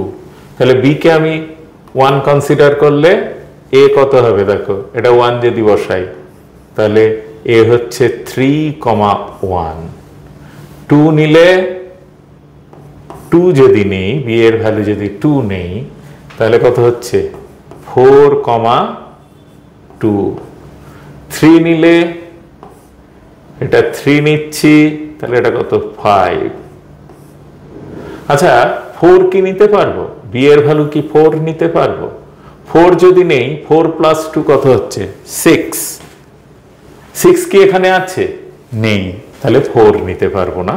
তাহলে b কে আমি 1 কনসিডার করলে a কত হবে? দেখো এটা 1 যদি বসাই তাহলে a হচ্ছে 3,1, 2 নিলে 2 যদি নেই, b এর ভ্যালু যদি 2 নেই তাহলে কত হচ্ছে? 4,2। 3 নিলে, এটা 3 নিচ্ছি তাহলে এটা কত? 5। আচ্ছা 4 কি নিতে পারবো? b এর ভ্যালু কি 4 নিতে পারবো? 4 যদি নেই, 4 প্লাস 2 কত হচ্ছে? 6। 6 কি এখানে আছে? নেই, তাহলে 4 নিতে পারবো না।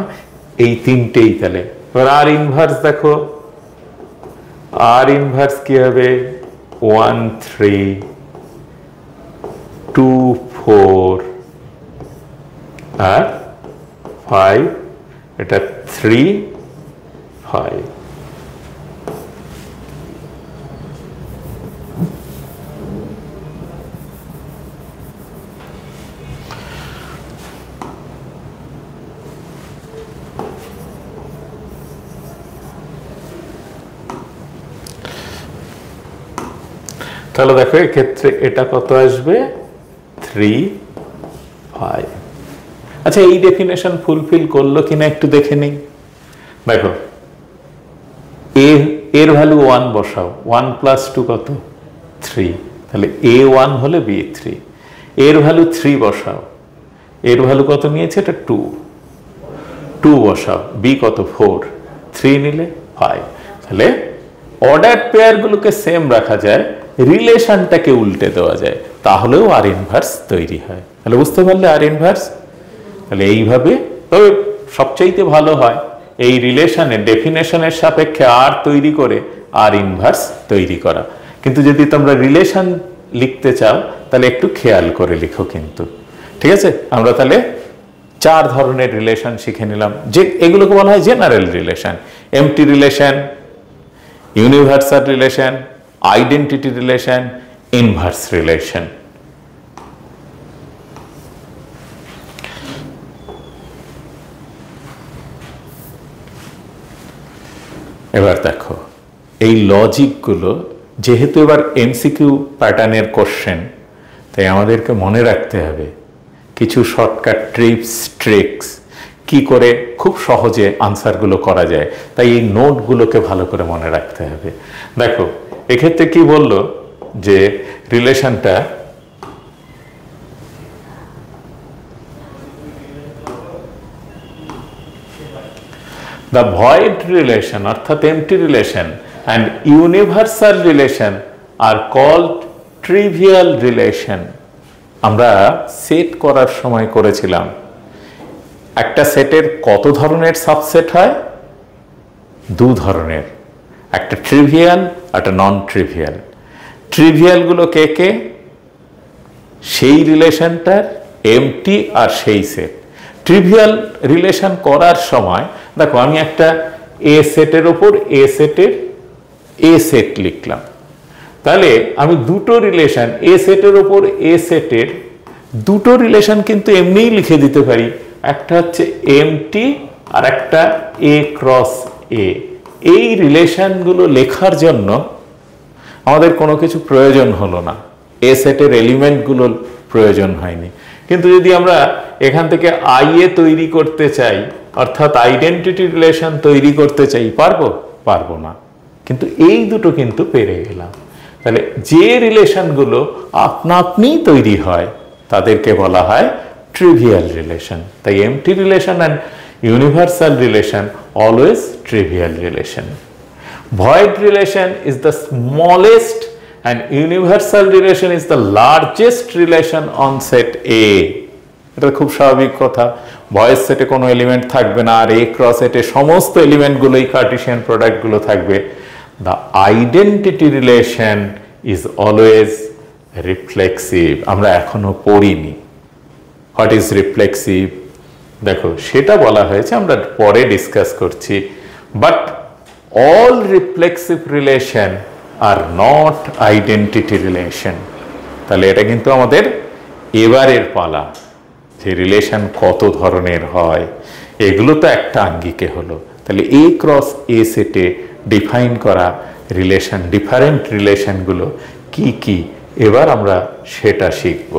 এই তিনটেই তাহলে। এবার আর ইনভার্স দেখো, আর ইনভার্স কি হবে? 1, 3, 2, 4 আর 5, এটা 3, 5। তাহলে দেখো এক্ষেত্রে এটা কত আসবে? 3, 5। আচ্ছা এই ডেফিনেশন ফুলফিল করলো কিনা একটু দেখে নিই। দেখো এর ভ্যালু 1 বসাও, 1 প্লাস 2 কত? 3। তাহলে a1 হলে b3। এর ভ্যালু 3 বসাও, এর ভ্যালু কত নিয়েছে? এটা 2। 2 বসাও, b কত? 4। 3 নিলে 5। তাহলে অর্ডার পেয়ার গুলোকে সেম রাখা যায়, রিলেশনটাকে উল্টে দেওয়া যায়, তাহলেও আর ইনভার্স তৈরি হয়। তাহলে বুঝতে পারলে আর ইনভার্স। তাহলে এইভাবে, তবে সবচাইতে ভালো হয় এই রিলেশনের ডেফিনেশনের সাপেক্ষে আর তৈরি করে আর ইনভার্স তৈরি করা। কিন্তু যদি তোমরা রিলেশন লিখতে চাও তাহলে একটু খেয়াল করে লিখো কিন্তু, ঠিক আছে? আমরা তাহলে 4 ধরনের রিলেশন শিখে নিলাম, যে এগুলোকে বলা হয় general relation. Empty relation, universal relation, identity relation, inverse relation. এবার দেখো এই লজিকগুলো, যেহেতু এবার এমসিকিউ প্যাটার্নের কোশ্চেন, তাই আমাদেরকে মনে রাখতে হবে কিছু শর্টকাট ট্রিপস, ট্রিক্স। কি করে খুব সহজে আনসারগুলো করা যায়। তাই এই নোটগুলোকে ভালো করে মনে রাখতে হবে। দেখো এক্ষেত্রে কি বললো যে রিলেশনটা the void relation অর্থাৎ empty relation and universal relation are called trivial relation। আমরা সেট করার সময় করেছিলাম একটা সেটের কত ধরনের সাবসেট হয়, দু ধরনের, একটা ট্রিভিয়াল একটা নন ট্রিভিয়াল। ট্রিভিয়ালগুলো কে কে? সেই রিলেশনটার এমটি আর সেই সেট। ট্রিভিয়াল রিলেশন করার সময় দেখো আমি একটা এ সেটের ওপর এ সেটের এ সেট লিখলাম, তাহলে আমি দুটো রিলেশন এ সেটের ওপর এ সেটের দুটো রিলেশন কিন্তু এমনিই লিখে দিতে পারি। একটা হচ্ছে এমটি আর একটা এ ক্রস এ। এই রিলেশনগুলো লেখার জন্য আমাদের কোনো কিছু প্রয়োজন হলো না, এ সেটের এলিমেন্টগুলোর প্রয়োজন হয়নি। কিন্তু যদি আমরা এখান থেকে আইএ তৈরি করতে চাই অর্থাৎ আইডেন্টিটি রিলেশন তৈরি করতে চাই, পারবো না। কিন্তু এই দুটো কিন্তু পেরে গেলাম। তাহলে যে রিলেশনগুলো আপনা আপনিই তৈরি হয় তাদেরকে বলা হয় ট্রিভিয়াল রিলেশন। তাই empty relation and universal relation always trivial relation. Void relation is the smallest and universal relation is the largest relation on set A। এটা খুব স্বাভাবিক কথা, ভয়েস সেটে কোনো এলিমেন্ট থাকবে না আর এ ক্রস সেটে সমস্ত এলিমেন্টগুলোই কার্টেসিয়ান প্রোডাক্টগুলো থাকবে। The identity relation is always reflexive। আমরা এখনো পড়িনি হোয়াট ইজ রিফ্লেক্সিভ, দেখো সেটা বলা হয়েছে, আমরা পরে ডিসকাস করছি। But all reflexive relation are not identity relation. তাহলে এটা কিন্তু আমাদের এবারের পালা, যে রিলেশন কত ধরনের হয় এগুলো তো একটা আঙ্গিকে হলো। তাহলে এ ক্রস এ সেটে ডিফাইন করা রিলেশন, ডিফারেন্ট রিলেশনগুলো কি কি এবার আমরা সেটা শিখব।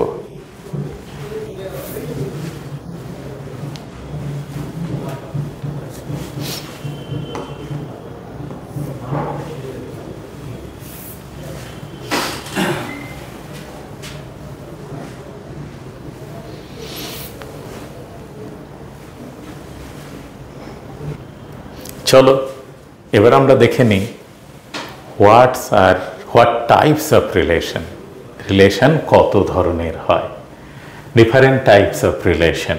চলো এবার আমরা দেখে নিই what types of relation. Relation কত ধরনের হয়, ডিফারেন্ট টাইপস অফ রিলেশন।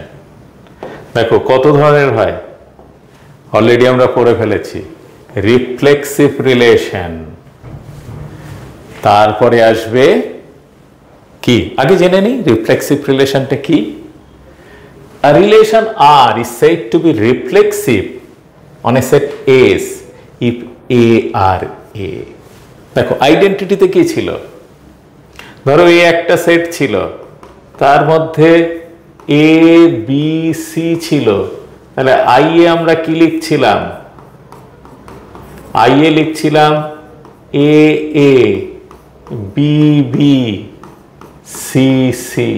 দেখো কত ধরনের হয় অলরেডি আমরা পড়ে ফেলেছি। রিফ্লেক্সিভ রিলেশন, তারপরে আসবে কি, আগে জেনে নিই রিফ্লেক্সিভ রিলেশনটা কি। A relation R is said to be reflexive on a set S if A are A। দেখো আইডেন্টিটিতে কি ছিল, ধরো এ একটা সেট ছিল, তার মধ্যে এ বি সি ছিল, তাহলে আই এ আমরা কি লিখছিলাম, আই এ লিখছিলাম A A B B C C,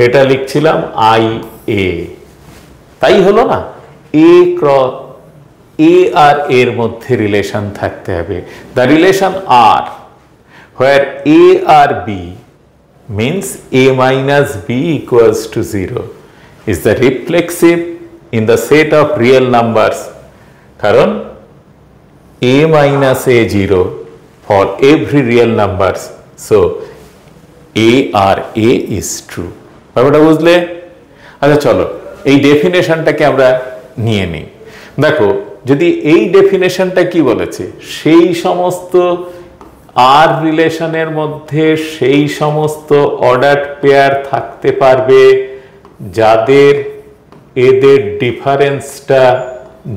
এটা লিখছিলাম আই এ। তাই হলো না, এ ক্রস এ আর এর মধ্যে রিলেশন থাকতে হবে। The relation R where a R b means a minus b equals to 0 is the reflexive in the set of real numbers, কারণ a minus a 0 for every real numbers, so a R a is true। ব্যাপারটা বুঝলে? আচ্ছা চলো এই ডেফিনেশনটাকে আমরা নিয়ে নিই। দেখো যদি এই ডেফিনেশনটা কি বলেছে, সেই সমস্ত আর রিলেশনের মধ্যে সেই সমস্ত অর্ডারড পেয়ার থাকতে পারবে যাদের এদের ডিফারেন্সটা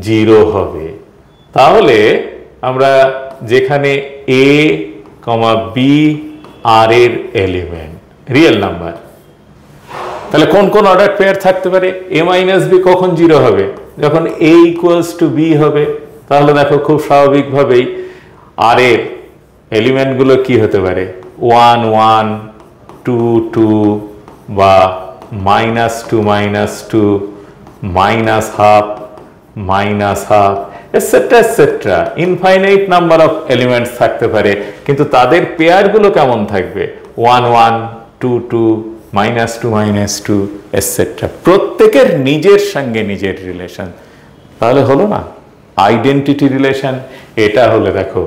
0 হবে। তাহলে আমরা যেখানে এ কমা বি আর এর এলিমেন্ট রিয়েল নাম্বার, তাহলে কোন কোন অর্ডার পেয়ার থাকতে পারে, এ মাইনাস বি কখন 0 হবে, যখন এ ইকুয়ালস টু বি হবে। তাহলে দেখো খুব স্বাভাবিকভাবেই আর এর এলিমেন্টগুলো কি হতে পারে, 1 1 2 2 বা -2 -2 -12 -12 etcetera etcetera infinite number of elements থাকতে পারে, কিন্তু তাদের পেয়ারগুলো কেমন থাকবে? 1 1 2 2 -2 -2 এটসেট্রা। প্রত্যেকের নিজের সঙ্গে নিজের রিলেশন। তাহলে হলো না আইডেন্টিটি রিলেশন। এটা হলে দেখো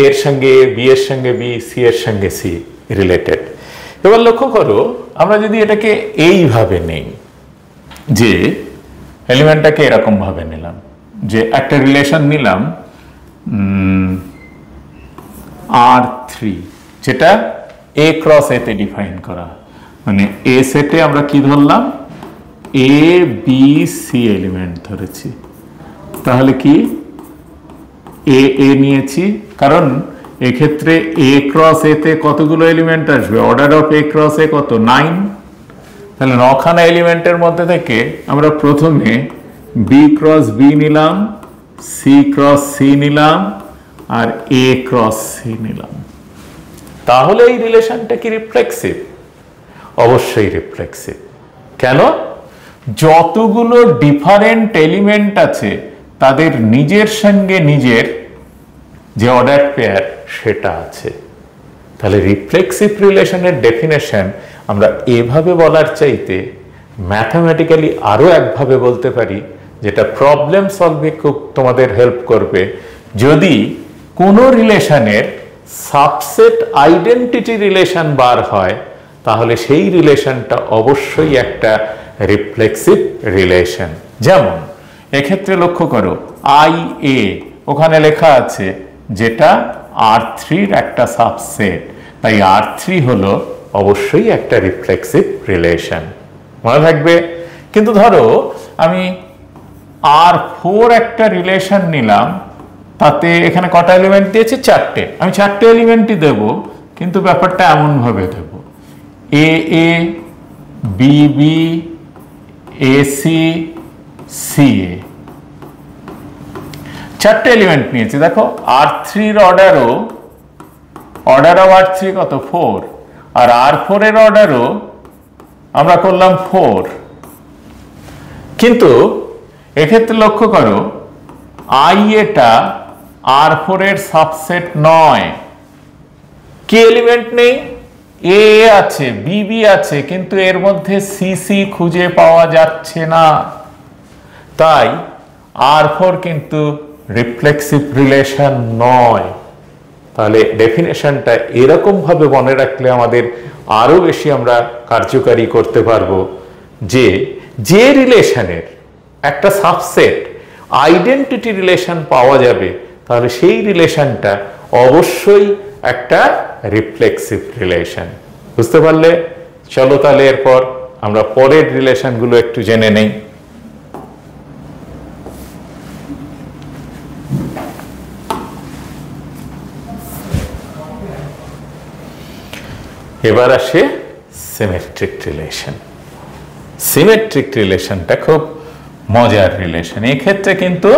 এর সঙ্গে বি এর সঙ্গে বি, সি এর সঙ্গে সি রিলেটেড। এবার লক্ষ্য করো, আমরা যদি এটাকে এইভাবে নেই, যে এলিমেন্টটাকে এরকম ভাবে নিলাম, যে একটা রিলেশন নিলাম R3, যেটা A ক্রস এ তে ডিফাইন করা, মানে এ সেটে আমরা কি ধরলাম? এ বি সি এলিমেন্ট ধরেছি। তাহলে কি এ এ নিয়েছি, কারণ এক্ষেত্রে এ ক্রস এ তে কতগুলো এলিমেন্ট আসবে? অর্ডার অফ এ ক্রস এ কত? 9। তাহলে 9খানা এলিমেন্টের মধ্যে থেকে আমরা প্রথমে বি ক্রস বি নিলাম, সি ক্রস সি নিলাম, আর এ ক্রস সি নিলাম। তাহলে এই রিলেশনটা কি রিফ্লেক্সিভ? অবশ্যই রিফ্লেক্সিভ। কেন? যতগুলো ডিফারেন্ট এলিমেন্ট আছে তাদের নিজের সঙ্গে নিজের যে অর্ডার পেয়ার সেটা আছে। তাহলে রিফ্লেক্সিভ রিলেশনের ডেফিনেশন আমরা এভাবে বলার চাইতে ম্যাথমেটিক্যালি আরো একভাবে বলতে পারি, যেটা প্রবলেম সলভে খুব তোমাদের হেল্প করবে। যদি কোনো রিলেশনের সাবসেট আইডেন্টিটি রিলেশন বার হয়, তাহলে সেই রিলেশনটা অবশ্যই একটা রিফ্লেক্সিভ রিলেশন। যেমন এক্ষেত্রে লক্ষ্য করো, আই এ ওখানে লেখা আছে, যেটা R3-র একটা সাবসেট, তাই R3 হলো অবশ্যই একটা রিফ্লেক্সিভ রিলেশন, মনে থাকবে। কিন্তু ধরো আমি R4 একটা রিলেশন নিলাম, তাতে এখানে কটা এলিমেন্ট দিয়েছে? 4টে। আমি 4টে এলিমেন্টই দেব, কিন্তু ব্যাপারটা এমন ভাবে দেব, A A B B A C C A, 4টে এলিমেন্ট নিয়েছি। দেখো R3-র অর্ডার অফ R3 কত? 4, আর R4-এর অর্ডারও আমরা করলাম 4। কিন্তু এক্ষেত্রে লক্ষ্য করো, আই এটা R4-এর সাবসেট নয়। কি এলিমেন্ট নেই? এ আছে, বি বি আছে, কিন্তু এর মধ্যে সি সি খুঁজে পাওয়া যাচ্ছে না। তাই R4 কিন্তু রিফ্লেক্সিভ রিলেশন নয়। তাহলে ডেফিনেশনটা এরকম ভাবে মনে রাখলে আমাদের আরো বেশি আমরা কার্যকারী করতে পারবো, যে যে রিলেশনের একটা সাবসেট আইডেন্টিটি রিলেশন পাওয়া যাবে, তাহলে সেই রিলেশনটা অবশ্যই একটা রিফ্লেক্সিভ রিলেশন। বুঝতে পারলে? চলো তাহলে এরপর আমরা পরের রিলেশনগুলো একটু জেনে নেই। এবার আসে সিমেট্রিক রিলেশন। সিমেট্রিক রিলেশনটা খুব মজার রিলেশন। এক্ষেত্রে কিন্তু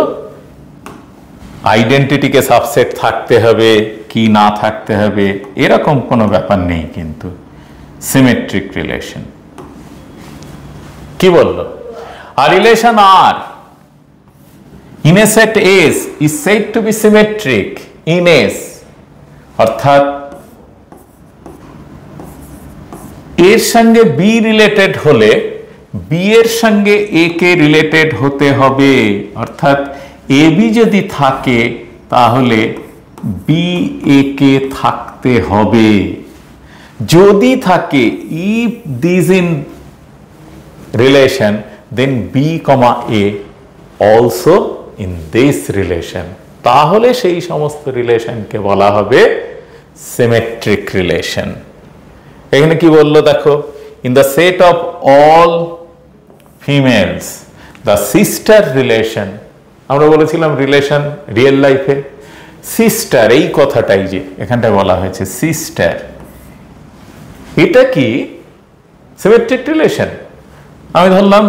আইডেন্টিটিকে সাবসেট থাকতে হবে কি না থাকতে হবে এরকম কোনো ব্যাপার নেই। কিন্তু সিমেট্রিক রিলেশন কি বললো? A relation R in a set S is said to be symmetric in S, অর্থাৎ এর সঙ্গে বি রিলেটেড হলে বি এর সঙ্গে এ কে রিলেটেড হতে হবে। অর্থাৎ এ বি যদি থাকে তাহলে বি এ কে থাকতে হবে। যদি থাকে if this in relation, then b comma a also in this relation, তাহলে সেই সমস্ত রিলেশনকে বলা হবে সিমেট্রিক রিলেশন। এখানে কি বললো দেখো, in the set of all females the sister relation, আমরা বলেছিলাম রিলেশন রিয়েল লাইফে সিস্টার, এই কথাটাই যে এখানটায় বলা হয়েছে সিস্টার, এটা কি সিমেট্রিক রিলেশন? আমি ধরলাম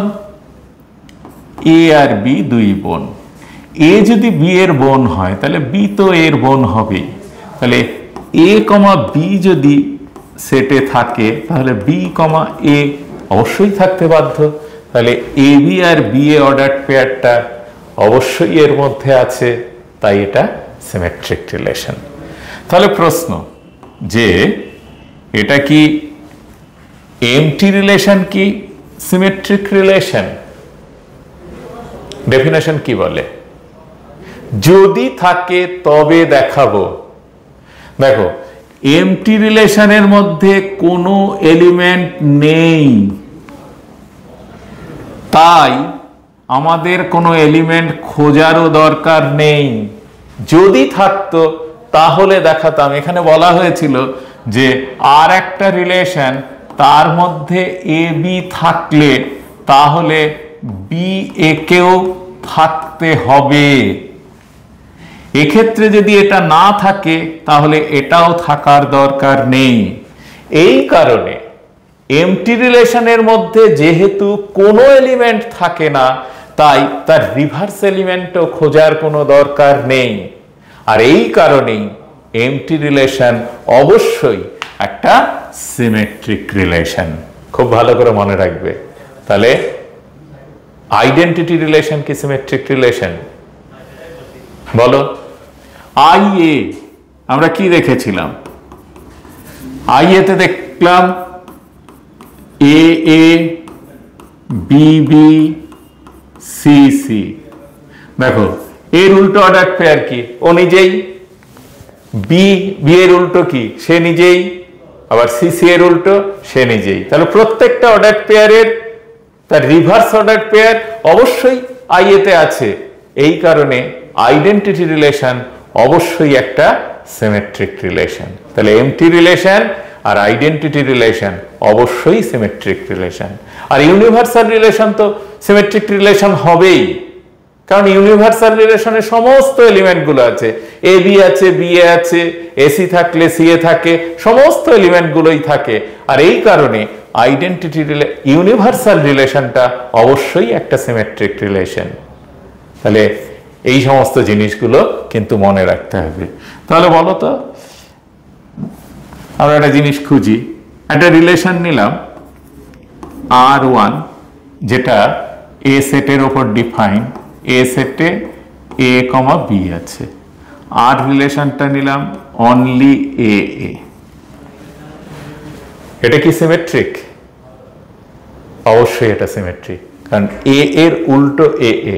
এ আর বি দুই বোন। এ যদি বি এর বোন হয় তাহলে বি তো এর বোন হবে। তাহলে এ কমা বি যদি সেটে থাকে তাহলে বি কমা এ অবশ্যই থাকতে বাধ্য। তাহলে এ বি আর বি এ অর্ডার পেয়ারটা অবশ্যই এর মধ্যে আছে, তাই এটা সিমেট্রিক রিলেশন। তাহলে প্রশ্ন যে এটা কি এমটি রিলেশন কি সিমেট্রিক রিলেশন? ডেফিনেশন কি বলে? যদি থাকে তবে দেখাবো। দেখো, এমটি রিলেশনের মধ্যে কোনো এলিমেন্ট নেই, তাই আমাদের কোনো এলিমেন্ট খোঁজারও দরকার নেই। যদি থাকতো তাহলে দেখাতাম। এখানে বলা হয়েছিল যে আর একটা রিলেশন, তার মধ্যে এ বি থাকলে তাহলে বি এ কেও থাকতে হবে। এক্ষেত্রে যদি এটা না থাকে তাহলে এটাও থাকার দরকার নেই। এই কারণে এমটি রিলেশনের মধ্যে যেহেতু কোনো এলিমেন্ট থাকে না, তাই তার রিভার্স এলিমেন্টও খোঁজার কোনো দরকার নেই। আর এই কারণেই এমটি রিলেশন অবশ্যই একটা সিমেট্রিক রিলেশন। খুব ভালো করে মনে রাখবে। তাহলে আইডেন্টিটি রিলেশন কি সিমেট্রিক রিলেশন? বলো। আই এ আমরা কি দেখেছিলাম? আই এতে দেখলাম এ A B B C C. দেখো, এর উল্টো অর্ডার পেয়ার কি? ও নিজেই। বি বি এর উল্টো কি? সে নিজেই। আবার সি সি এর উল্টো সে নিজেই। তাহলে প্রত্যেকটা অর্ডার পেয়ারের তার রিভার্স অর্ডার পেয়ার অবশ্যই আই এতে আছে। এই কারণে আইডেন্টিটি রিলেশন অবশ্যই একটা সিমেট্রিক রিলেশন। তাহলে এমটি রিলেশন আর আইডেন্টিটি রিলেশন অবশ্যই সিমেট্রিক রিলেশন। আর ইউনিভার্সাল রিলেশন তো সিমেট্রিক রিলেশন হবেই, কারণ ইউনিভার্সাল রিলেশনে সমস্ত এলিমেন্টগুলো আছে। এ বি আছে, বি এ আছে, এসি থাকলে সি এ থাকে, সমস্ত এলিমেন্টগুলোই থাকে। আর এই কারণে আইডেন্টিটি ইউনিভার্সাল রিলেশনটা অবশ্যই একটা সিমেট্রিক রিলেশন। তাহলে এই সমস্ত জিনিসগুলো কিন্তু মনে রাখতে হবে। তাহলে বলো তো, আমরা একটা জিনিস খুঁজি। একটা রিলেশন নিলাম R1, যেটা এ সেটের ওপর ডিফাইন। এ সেটে এ কমা বি আছে। আর রিলেশনটা নিলাম অনলি এ এ। এটা কি সিমেট্রিক? অবশ্যই এটা সিমেট্রিক, কারণ এ এর উল্টো এ এ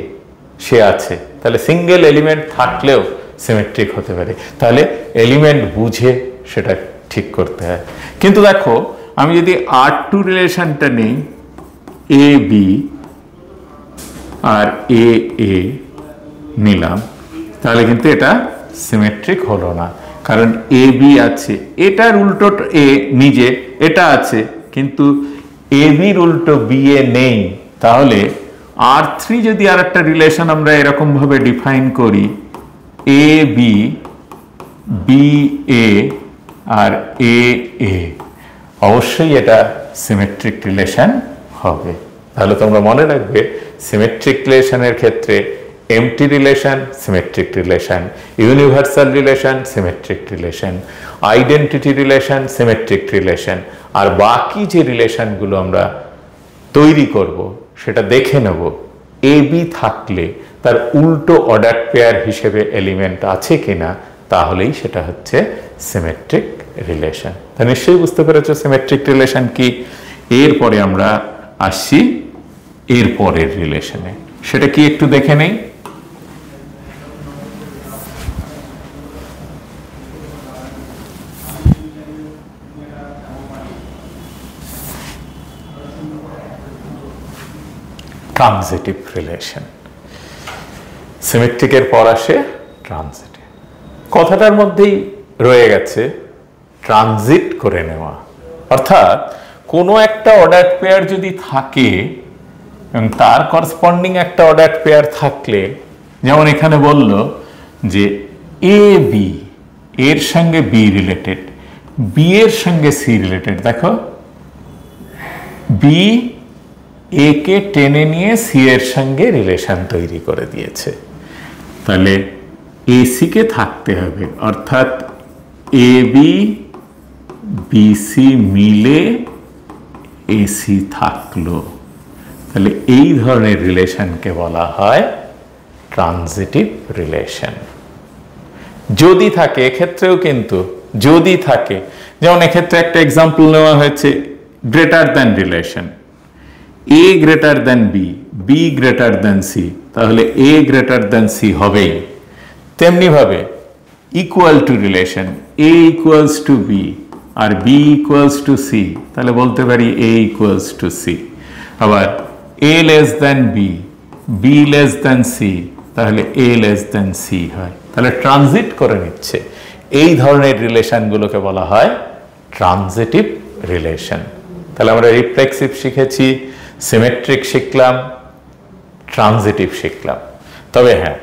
সে আছে। তাহলে সিঙ্গেল এলিমেন্ট থাকলেও সিমেট্রিক হতে পারে। তাহলে এলিমেন্ট বুঝে সেটা ঠিক করতে হয়। কিন্তু দেখো, আমি যদি R2 রিলেশনটা নেই, এ বি আর এ এ নিলাম, তাহলে কিন্তু এটা সিমেট্রিক হলো না। কারণ এ বি আছে, এটার উল্টো এ নিজে এটা আছে, কিন্তু এ বির উল্টো বি এ নেই। তাহলে R3 যদি আর একটা রিলেশন আমরা এরকম ভাবে ডিফাইন করি, এ বি বি এ আর এ এ, অবশ্যই এটা সিমেট্রিক রিলেশন হবে। তাহলে তোমরা মনে রাখবে, সিমেট্রিক রিলেশনের ক্ষেত্রে empty relation symmetric relation, universal relation symmetric relation, identity relation symmetric relation. আর বাকি যে রিলেশনগুলো আমরা তৈরি করব সেটা দেখে নেব এ বি থাকলে তার উল্টো অর্ডার পেয়ার হিসেবে এলিমেন্ট আছে কিনা, তাহলেই সেটা হচ্ছে সিমেট্রিক রিলেশন। তা নিশ্চয়ই বুঝতে পেরেছো সিমেট্রিক রিলেশন কি। এরপরে আমরা আসছি এর পরের রিলেশনে, সেটা কি একটু দেখে নেই। Transitive relation. সিমেট্রিকের পর আসে ট্রানজিটিভ। কথাটার মধ্যেই রয়ে গেছে ট্রানজিট করে নেওয়া, অর্থাৎ কোনো একটা অর্ডার পেয়ার যদি থাকে এবং তার করসপন্ডিং একটা অর্ডার পেয়ার থাকলে, যেমন এখানে বলল যে এ বি এর সঙ্গে বি রিলেটেড, বি এর সঙ্গে সি রিলেটেড। দেখো, বি এ কে টেনে নিয়ে সি এর সঙ্গে রিলেশন তৈরি করে দিয়েছে। তাহলে এসি কে থাকতে হবে, অর্থাৎ এ বি বি সি মিলে এসি থাকলো, তাহলে এই ধরনের রিলেশনকে বলা হয় ট্রানজিটিভ রিলেশন। যদি থাকে, এক্ষেত্রেও কিন্তু যদি থাকে, যেমন এক্ষেত্রে একটা এক্সাম্পল নেওয়া হয়েছে greater than relation, A greater than B, B greater than C, তাহলে এ গ্রেটার দ্যান সি হবেই। তেমনি ভাবে equal to relation, A equals to B আর বি ইকুয়ালস টু সি, তাহলে বলতে পারি এ ইকুয়ালস টু সি। আবার A less than B, B less than C, তাহলে এ লেস দ্যান সি হয়, তাহলে ট্রানজিট করে নিচ্ছে। এই ধরনের রিলেশনগুলোকে বলা হয় ট্রানজিটিভ রিলেশন। তাহলে আমরা রিফ্লেক্সিভ শিখেছি, সিমেট্রিক শিখলাম, ট্রানজিটিভ শিখলাম। তবে হ্যাঁ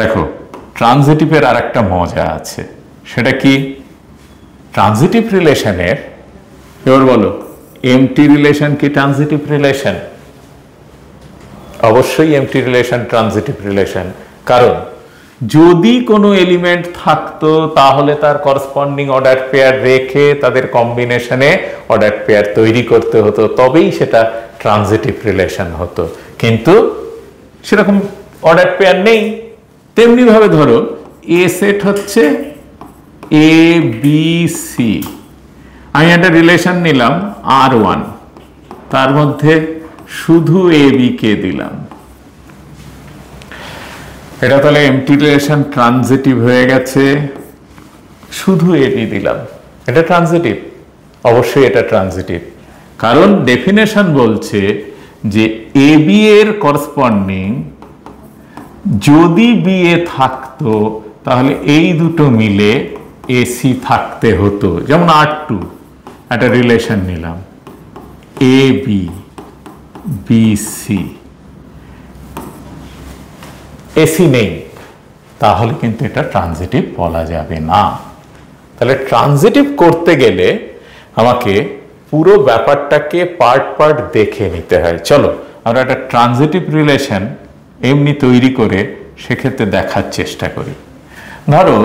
দেখো, ট্রানজিটিভের আর একটা মজা আছে, সেটা কি? ট্রানজিটিভ রিলেশনের, এবার বলো এমটি রিলেশন কি ট্রানজিটিভ রিলেশন? অবশ্যই এমটি রিলেশন ট্রানজিটিভ রিলেশন, কারণ যদি কোনো এলিমেন্ট থাকতো তাহলে তার করসপন্ডিং অর্ডার পেয়ার রেখে তাদের কম্বিনেশনে অর্ডার পেয়ার তৈরি করতে হতো, তবেই সেটা ট্রানজিটিভ রিলেশন হতো। কিন্তু সেরকম অর্ডার পেয়ার নেই। তেমনি ভাবে ধরো এ সেট হচ্ছে এ বি সি, আমি একটা রিলেশন নিলাম R1, তার মধ্যে শুধু এ বি কে দিলাম, এটা তাহলে এমটি রিলেশন ট্রানজিটিভ হয়ে গেছে। শুধু এ বি দিলাম, এটা ট্রানজিটিভ? অবশ্যই এটা ট্রানজিটিভ, কারণ ডেফিনেশন বলছে যে এ বি এর করসপন্ডিং যদি বি এ থাকতো তাহলে এই দুটো মিলে এসি থাকতে হতো। যেমন R2 একটা রিলেশন নিলাম এ বি বি সি, এসি নেই, তাহলে কিন্তু এটা ট্রানজিটিভ বলা যাবে না। তাহলে ট্রানজিটিভ করতে গেলে আমাকে পুরো ব্যাপারটাকে পার্ট পার্ট দেখে নিতে হয়। চলো আমরা একটা ট্রানজিটিভ রিলেশন এমনি তৈরি করে সেক্ষেত্রে দেখার চেষ্টা করি। ধরো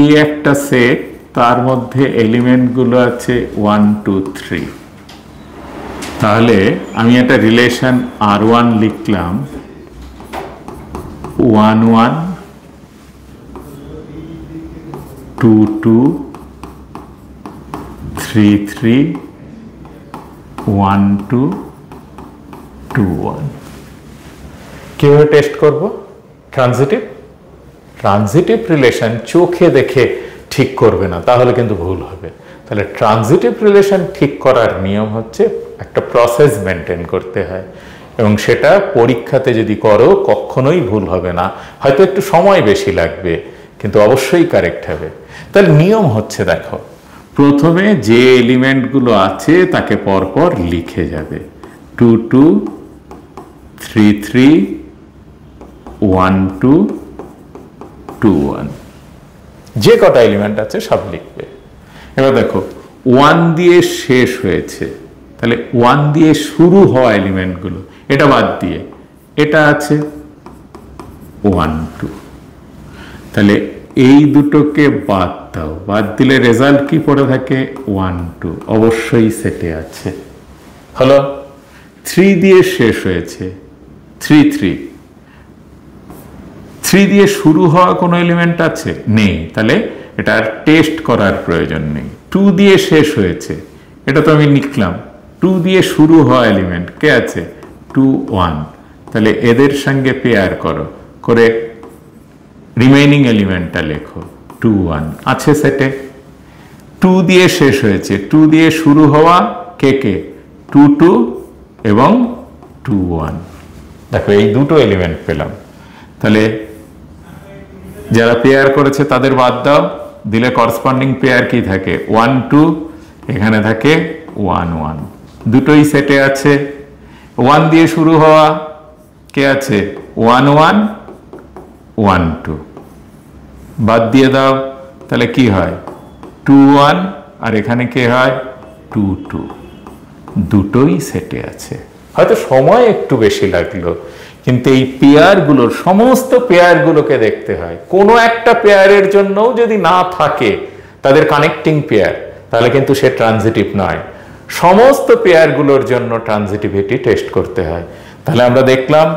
এ একটা সেট, তার মধ্যে এলিমেন্টগুলো আছে 1 2 3, তাহলে আমি একটা রিলেশন R1 লিখলাম 1 1 2 2 3 3 1 2 2 1। কিভাবে টেস্ট করব ট্রানজিটিভ? ট্রানজিটিভ রিলেশন চোখে দেখে ঠিক করবে না, তাহলে কিন্তু ভুল হবে। তাহলে ট্রানজিটিভ রিলেশন ঠিক করার নিয়ম হচ্ছে একটা প্রসেস মেনটেন করতে হয়, এবং সেটা পরীক্ষাতে যদি করো কখনোই ভুল হবে না। হয়তো একটু সময় বেশি লাগবে, কিন্তু অবশ্যই কারেক্ট হবে। তাহলে নিয়ম হচ্ছে, দেখো প্রথমে যে এলিমেন্টগুলো আছে তাকে পরপর লিখে যাবে 2 2 3 3 1 2 2 1, যে কটা এলিমেন্ট আছে সব লিখবে। এবার দেখো 1 দিয়ে শেষ হয়েছে, তাহলে 1 দিয়ে শুরু হওয়া এলিমেন্টগুলো, এটা বাদ দিয়ে এটা আছে 1 2, তাহলে এই দুটোকে বাদ দাও, বাদ দিলে রেজাল্ট কি পড়ে থাকে 1 2, অবশ্যই সেটে আছে। হলো 3 দিয়ে শেষ হয়েছে 3 3, 3 দিয়ে শুরু হওয়া কোনো এলিমেন্ট আছে? নেই, তাহলে এটা আর টেস্ট করার প্রয়োজন নেই। 2 দিয়ে শেষ হয়েছে, এটা তো আমি লিখলাম 2 দিয়ে শুরু হওয়া এলিমেন্ট কে আছে 2 1, তাহলে এদের সঙ্গে পেয়ার করো, করে রিমেইনিং এলিমেন্টটা লেখো 2 1 আছে সেটে। 2 দিয়ে শেষ হয়েছে, 2 দিয়ে শুরু হওয়া কে কে 2 2 এবং 2 1, দেখো এই দুটো এলিমেন্ট পেলাম। তাহলে যারা পেয়ার করেছে তাদের বাদ দাও, দিলে করসপন্ডিং পেয়ার কি থাকে 1 2, এখানে থাকে 1 1, দুটোই সেটে আছে। 1 দিয়ে শুরু হওয়া কে আছে 1 1 1 2, বাদ দিয়ে দাও, তাহলে কি হয় 2 1, আর এখানে কে হয় 2 2, দুটোই সেটে আছে। হয়তো সময় একটু বেশি লাগলো, কিন্তু এই পেয়ারগুলোর সমস্ত পেয়ারগুলোকে দেখতে হয়। কোনো একটা পেয়ারের জন্যও যদি না থাকে তাদের কানেক্টিং পেয়ার, তাহলে কিন্তু সে ট্রানজিটিভ নয়। সমস্ত পেয়ারগুলোর জন্য ট্রানজিটিভিটি টেস্ট করতে হয়। তাহলে আমরা দেখলাম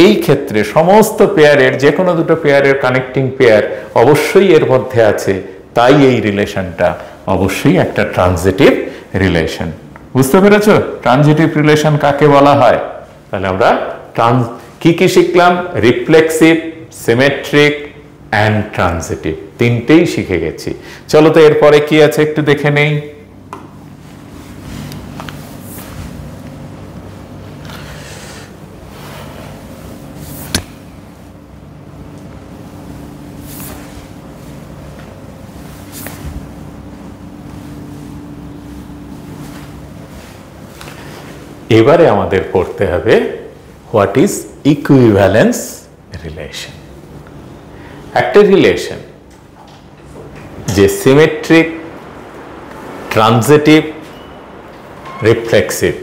এই ক্ষেত্রে সমস্ত পেয়ারের যে কোনো দুটো পেয়ারের কানেক্টিং পেয়ার অবশ্যই এর মধ্যে আছে, তাই এই রিলেশনটা অবশ্যই একটা ট্রানজিটিভ রিলেশন। বুঝতে পেরেছো ট্রানজিটিভ রিলেশন কাকে বলা হয়? তাহলে আমরা কি কি শিখলাম? রিফ্লেক্সিভ, সিমেট্রিক অ্যান্ড ট্রানজিটিভ, তিনটেই শিখে গেছি। চলো তো এরপরে কি আছে একটু দেখে নেই। এবারে আমাদের পড়তে হবে হোয়াট ইজ ইকুইভ্যালেন্স রিলেশন। একটা রিলেশন যে সিমেট্রিক, ট্রানজিটিভ, রিফ্লেক্সিভ।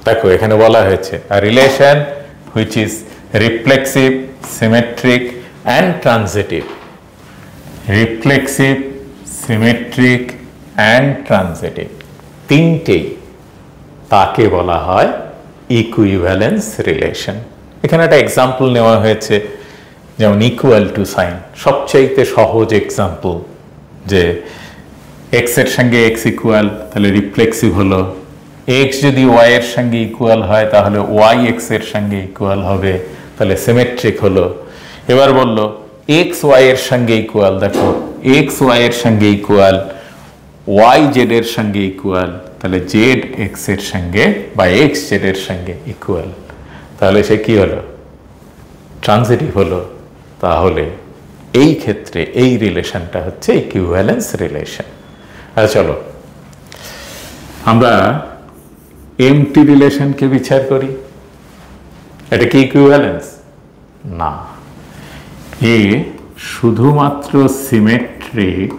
দেখো এখানে বলা হয়েছে a relation which is reflexive, symmetric and transitive. Reflexive, symmetric and transitive তিনটেই তাকে বলা হয় ইকুইভ্যালেন্স রিলেশন। এখানে একটা এক্সাম্পল নেওয়া হয়েছে, যেমন ইকুয়াল টু সাইন, সবচাইতে সহজ এক্সাম্পল, যে এক্স এর সঙ্গে এক্স ইকুয়াল, তাহলে রিফ্লেক্সিভ হলো। এক্স যদি ওয়াই এর সঙ্গে ইকুয়াল হয় তাহলে ওয়াই এক্স এর সঙ্গে ইকুয়াল হবে, তাহলে সিমেট্রিক হলো। এবার বললো এক্স ওয়াই এর সঙ্গে ইকুয়াল, দেখো এক্স ওয়াই এর সঙ্গে ইকুয়াল, ওয়াই জেড এর সঙ্গে ইকুয়াল, তাহলে জেড এক্স এর সঙ্গে বা এক্স জেড এর সঙ্গে ইকুয়াল, তাহলে সে কি হলো? ট্রানজিটিভ হলো। তাহলে এই ক্ষেত্রে এই রিলেশনটা হচ্ছে ইকুইভ্যালেন্স রিলেশন। আর চলো আমরা এমটি রিলেশনকে বিচার করি। এটা কি ইকুইভ্যালেন্স? না, এ শুধুমাত্র সিমেট্রিক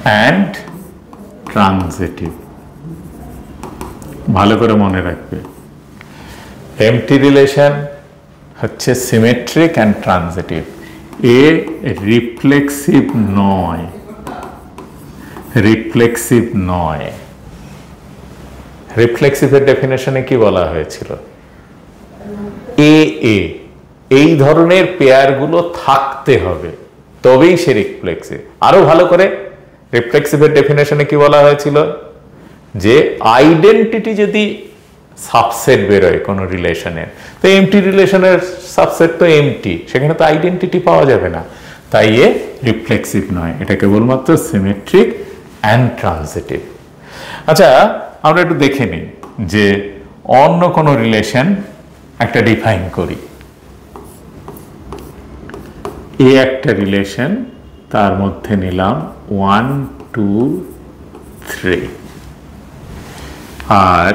অ্যান্ড ট্রানজিটিভ। ভালো করে মনে রাখবে, এমটি রিলেশন হচ্ছে symmetric and transitive. A reflexive নয়, রিফ্লেক্সিভ নয়। রিফ্লেক্সিভের ডেফিনেশনে কি বলা হয়েছিল? এ এ এই ধরনের পেয়ারগুলো থাকতে হবে তবেই সে রিফ্লেক্সিভ। আরো ভালো করে রিফ্লেক্সিভের ডেফিনেশনে কি বলা হয়েছিল? যে আইডেন্টিটি যদি সাবসেট বেরোয় কোনো রিলেশনের, তো এমটি রিলেশনের সাবসেট তো এমটি, সেখানে তো আইডেন্টিটি পাওয়া যাবে না, তাই এ রিফ্লেক্সিভ নয়। এটা কেবলমাত্র সিমেট্রিক অ্যান্ড ট্রানজিটিভ। আচ্ছা আমরা একটু দেখে নিই যে অন্য কোনো রিলেশন একটা ডিফাইন করি। এ একটা রিলেশন, তার মধ্যে নিলাম 1 2 3, আর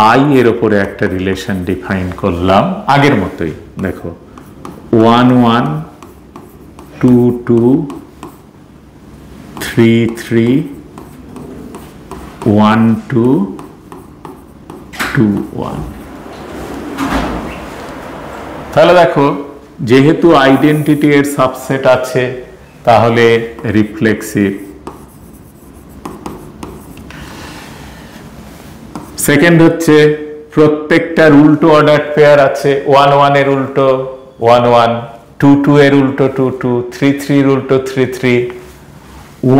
আই এর ওপরে একটা রিলেশন ডিফাইন করলাম আগের মতোই। দেখো 1 1 2 2 3 3 1 2 2 1। তাহলে দেখো যেহেতু আইডেন্টিটি এর সাবসেট আছে তাহলে রিফ্লেক্সিভ। সেকেন্ড হচ্ছে প্রত্যেকটার উল্টো অর্ডার পেয়ার আছে। 1 1 এর উল্টো 1 1, 2 2 এর উল্টো 2 2, 3 3 এর উল্টো 3 3,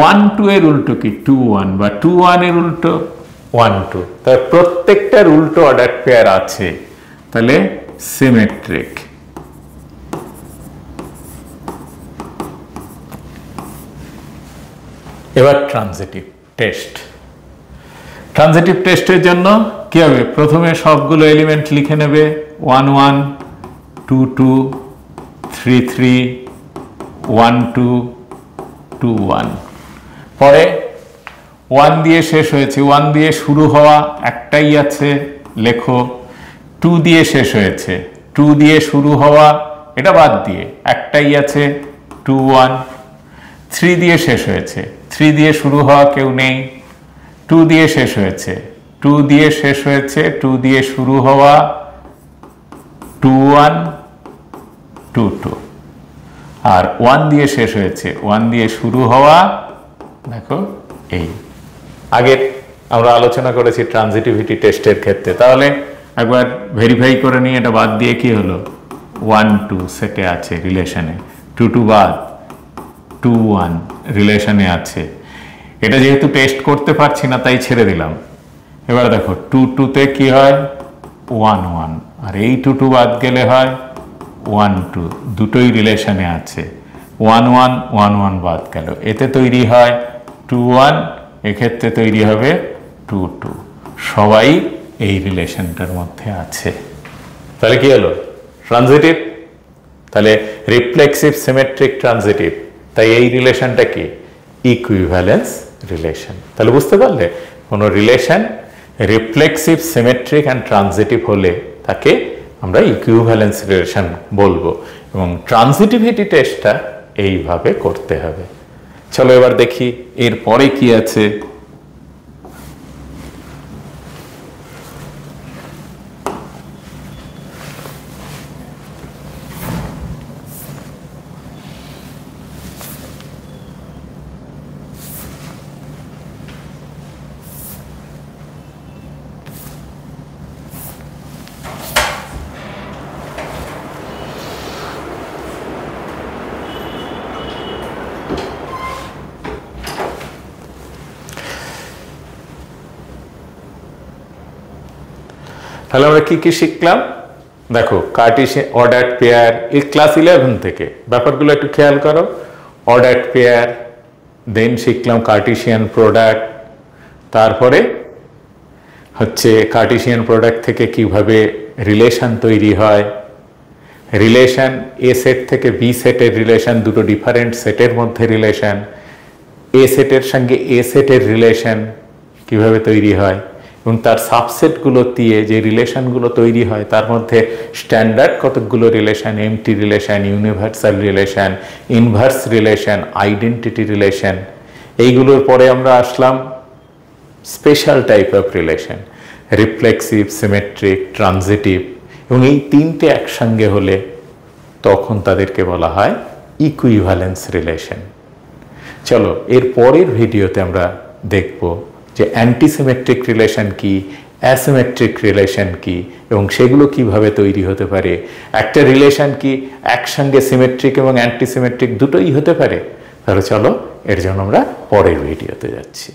1 2 এর উল্টো কি 2 1 বা 2 1 এর উল্টো 1 2। তাহলে প্রত্যেকটার উল্টো অর্ডার পেয়ার আছে, তাহলে সিমেট্রিক। এবার ট্রানজিটিভ টেস্ট। ট্রানজিটিভ টেস্টের জন্য কি হবে? প্রথমে সবগুলো এলিমেন্ট লিখে নেবে, 1 1 2 2 3 3 1 2 2 1। পরে 1 দিয়ে শেষ হয়েছে, 1 দিয়ে শুরু হওয়া একটাই আছে, লেখো। 2 দিয়ে শেষ হয়েছে, 2 দিয়ে শুরু হওয়া এটা বাদ দিয়ে একটাই আছে, 2 1। 3 দিয়ে শেষ হয়েছে, 3 দিয়ে শুরু হওয়া কেউ নেই। 2 দিয়ে শেষ হয়েছে, 2 দিয়ে শেষ হয়েছে, 2 দিয়ে শুরু হওয়া 2 1 2 2। আর 1 দিয়ে শেষ হয়েছে, 1 দিয়ে শুরু হওয়া, দেখো এই আগের আমরা আলোচনা করেছি ট্রানজিটিভিটি টেস্টের ক্ষেত্রে। তাহলে একবার ভেরিফাই করে নিয়ে এটা বাদ দিয়ে কি হলো, 1 2 সেটে আছে রিলেশনে, 2 2 বাদ, 2 1 রিলেশনে আছে। এটা যেহেতু টেস্ট করতে পারছি না তাই ছেড়ে দিলাম। এবার দেখো 2 2 তে কি হয়, 1 1, আর এই 2 2 বাদ গেলে হয় 1 2, দুটোই রিলেশনে আছে। 1 1 1 1 বাদ গেল, এতে তৈরি হয় 2 1, এক্ষেত্রে তৈরি হবে 2 2, সবাই এই রিলেশনটার মধ্যে আছে। তাহলে কি হলো, ট্রানজিটিভ। তাহলে রিফ্লেক্সিভ সিমেট্রিক ট্রানজিটিভ, তাই এই রিলেশনটা কি, ইকুইভ্যালেন্স রিলেশন। তাহলে বুঝতে পারলে কোনো relation reflexive symmetric and transitive হলে তাকে আমরা ইকুইভ্যালেন্স রিলেশন বলবো, এবং ট্রানজিটিভিটি টেস্টটা এইভাবে করতে হবে। চলো এবার দেখি এরপরে কি আছে। তাহলে আমরা কি কি শিখলাম, দেখো কার্টেসিয়ান অর্ডার্ড পেয়ার, এই ক্লাস 11 থেকে ব্যাপারগুলো একটু খেয়াল করো। অর্ডার্ড পেয়ার, দেন শিখলাম কার্টেসিয়ান প্রোডাক্ট, তারপরে হচ্ছে কার্টেসিয়ান প্রোডাক্ট থেকে কিভাবে রিলেশন তৈরি হয়, রিলেশন এ সেট থেকে বি সেটের রিলেশন, দুটো ডিফারেন্ট সেটের মধ্যে রিলেশন, এ সেটের সঙ্গে এ সেটের রিলেশন কিভাবে তৈরি হয়, এবং তার সাবসেটগুলো দিয়ে যে রিলেশনগুলো তৈরি হয় তার মধ্যে স্ট্যান্ডার্ড কতকগুলো relation, empty relation, universal relation, inverse relation, identity relation. এইগুলোর পরে আমরা আসলাম special type of relation, reflexive, symmetric, transitive, এবং এই তিনটে একসঙ্গে হলে তখন তাদেরকে বলা হয় ইকুইভ্যালেন্স রিলেশন। চলো এর পরের ভিডিওতে আমরা দেখব যে অ্যান্টিসিমেট্রিক রিলেশন কি, অ্যাসিমেট্রিক রিলেশন কি, এবং সেগুলো কিভাবে তৈরি হতে পারে। একটা রিলেশন কি একসঙ্গে সিমেট্রিক এবং অ্যান্টিসিমেট্রিক দুটোই হতে পারে। তাহলে চলো এর জন্য আমরা পরের ভিডিওতে যাচ্ছি।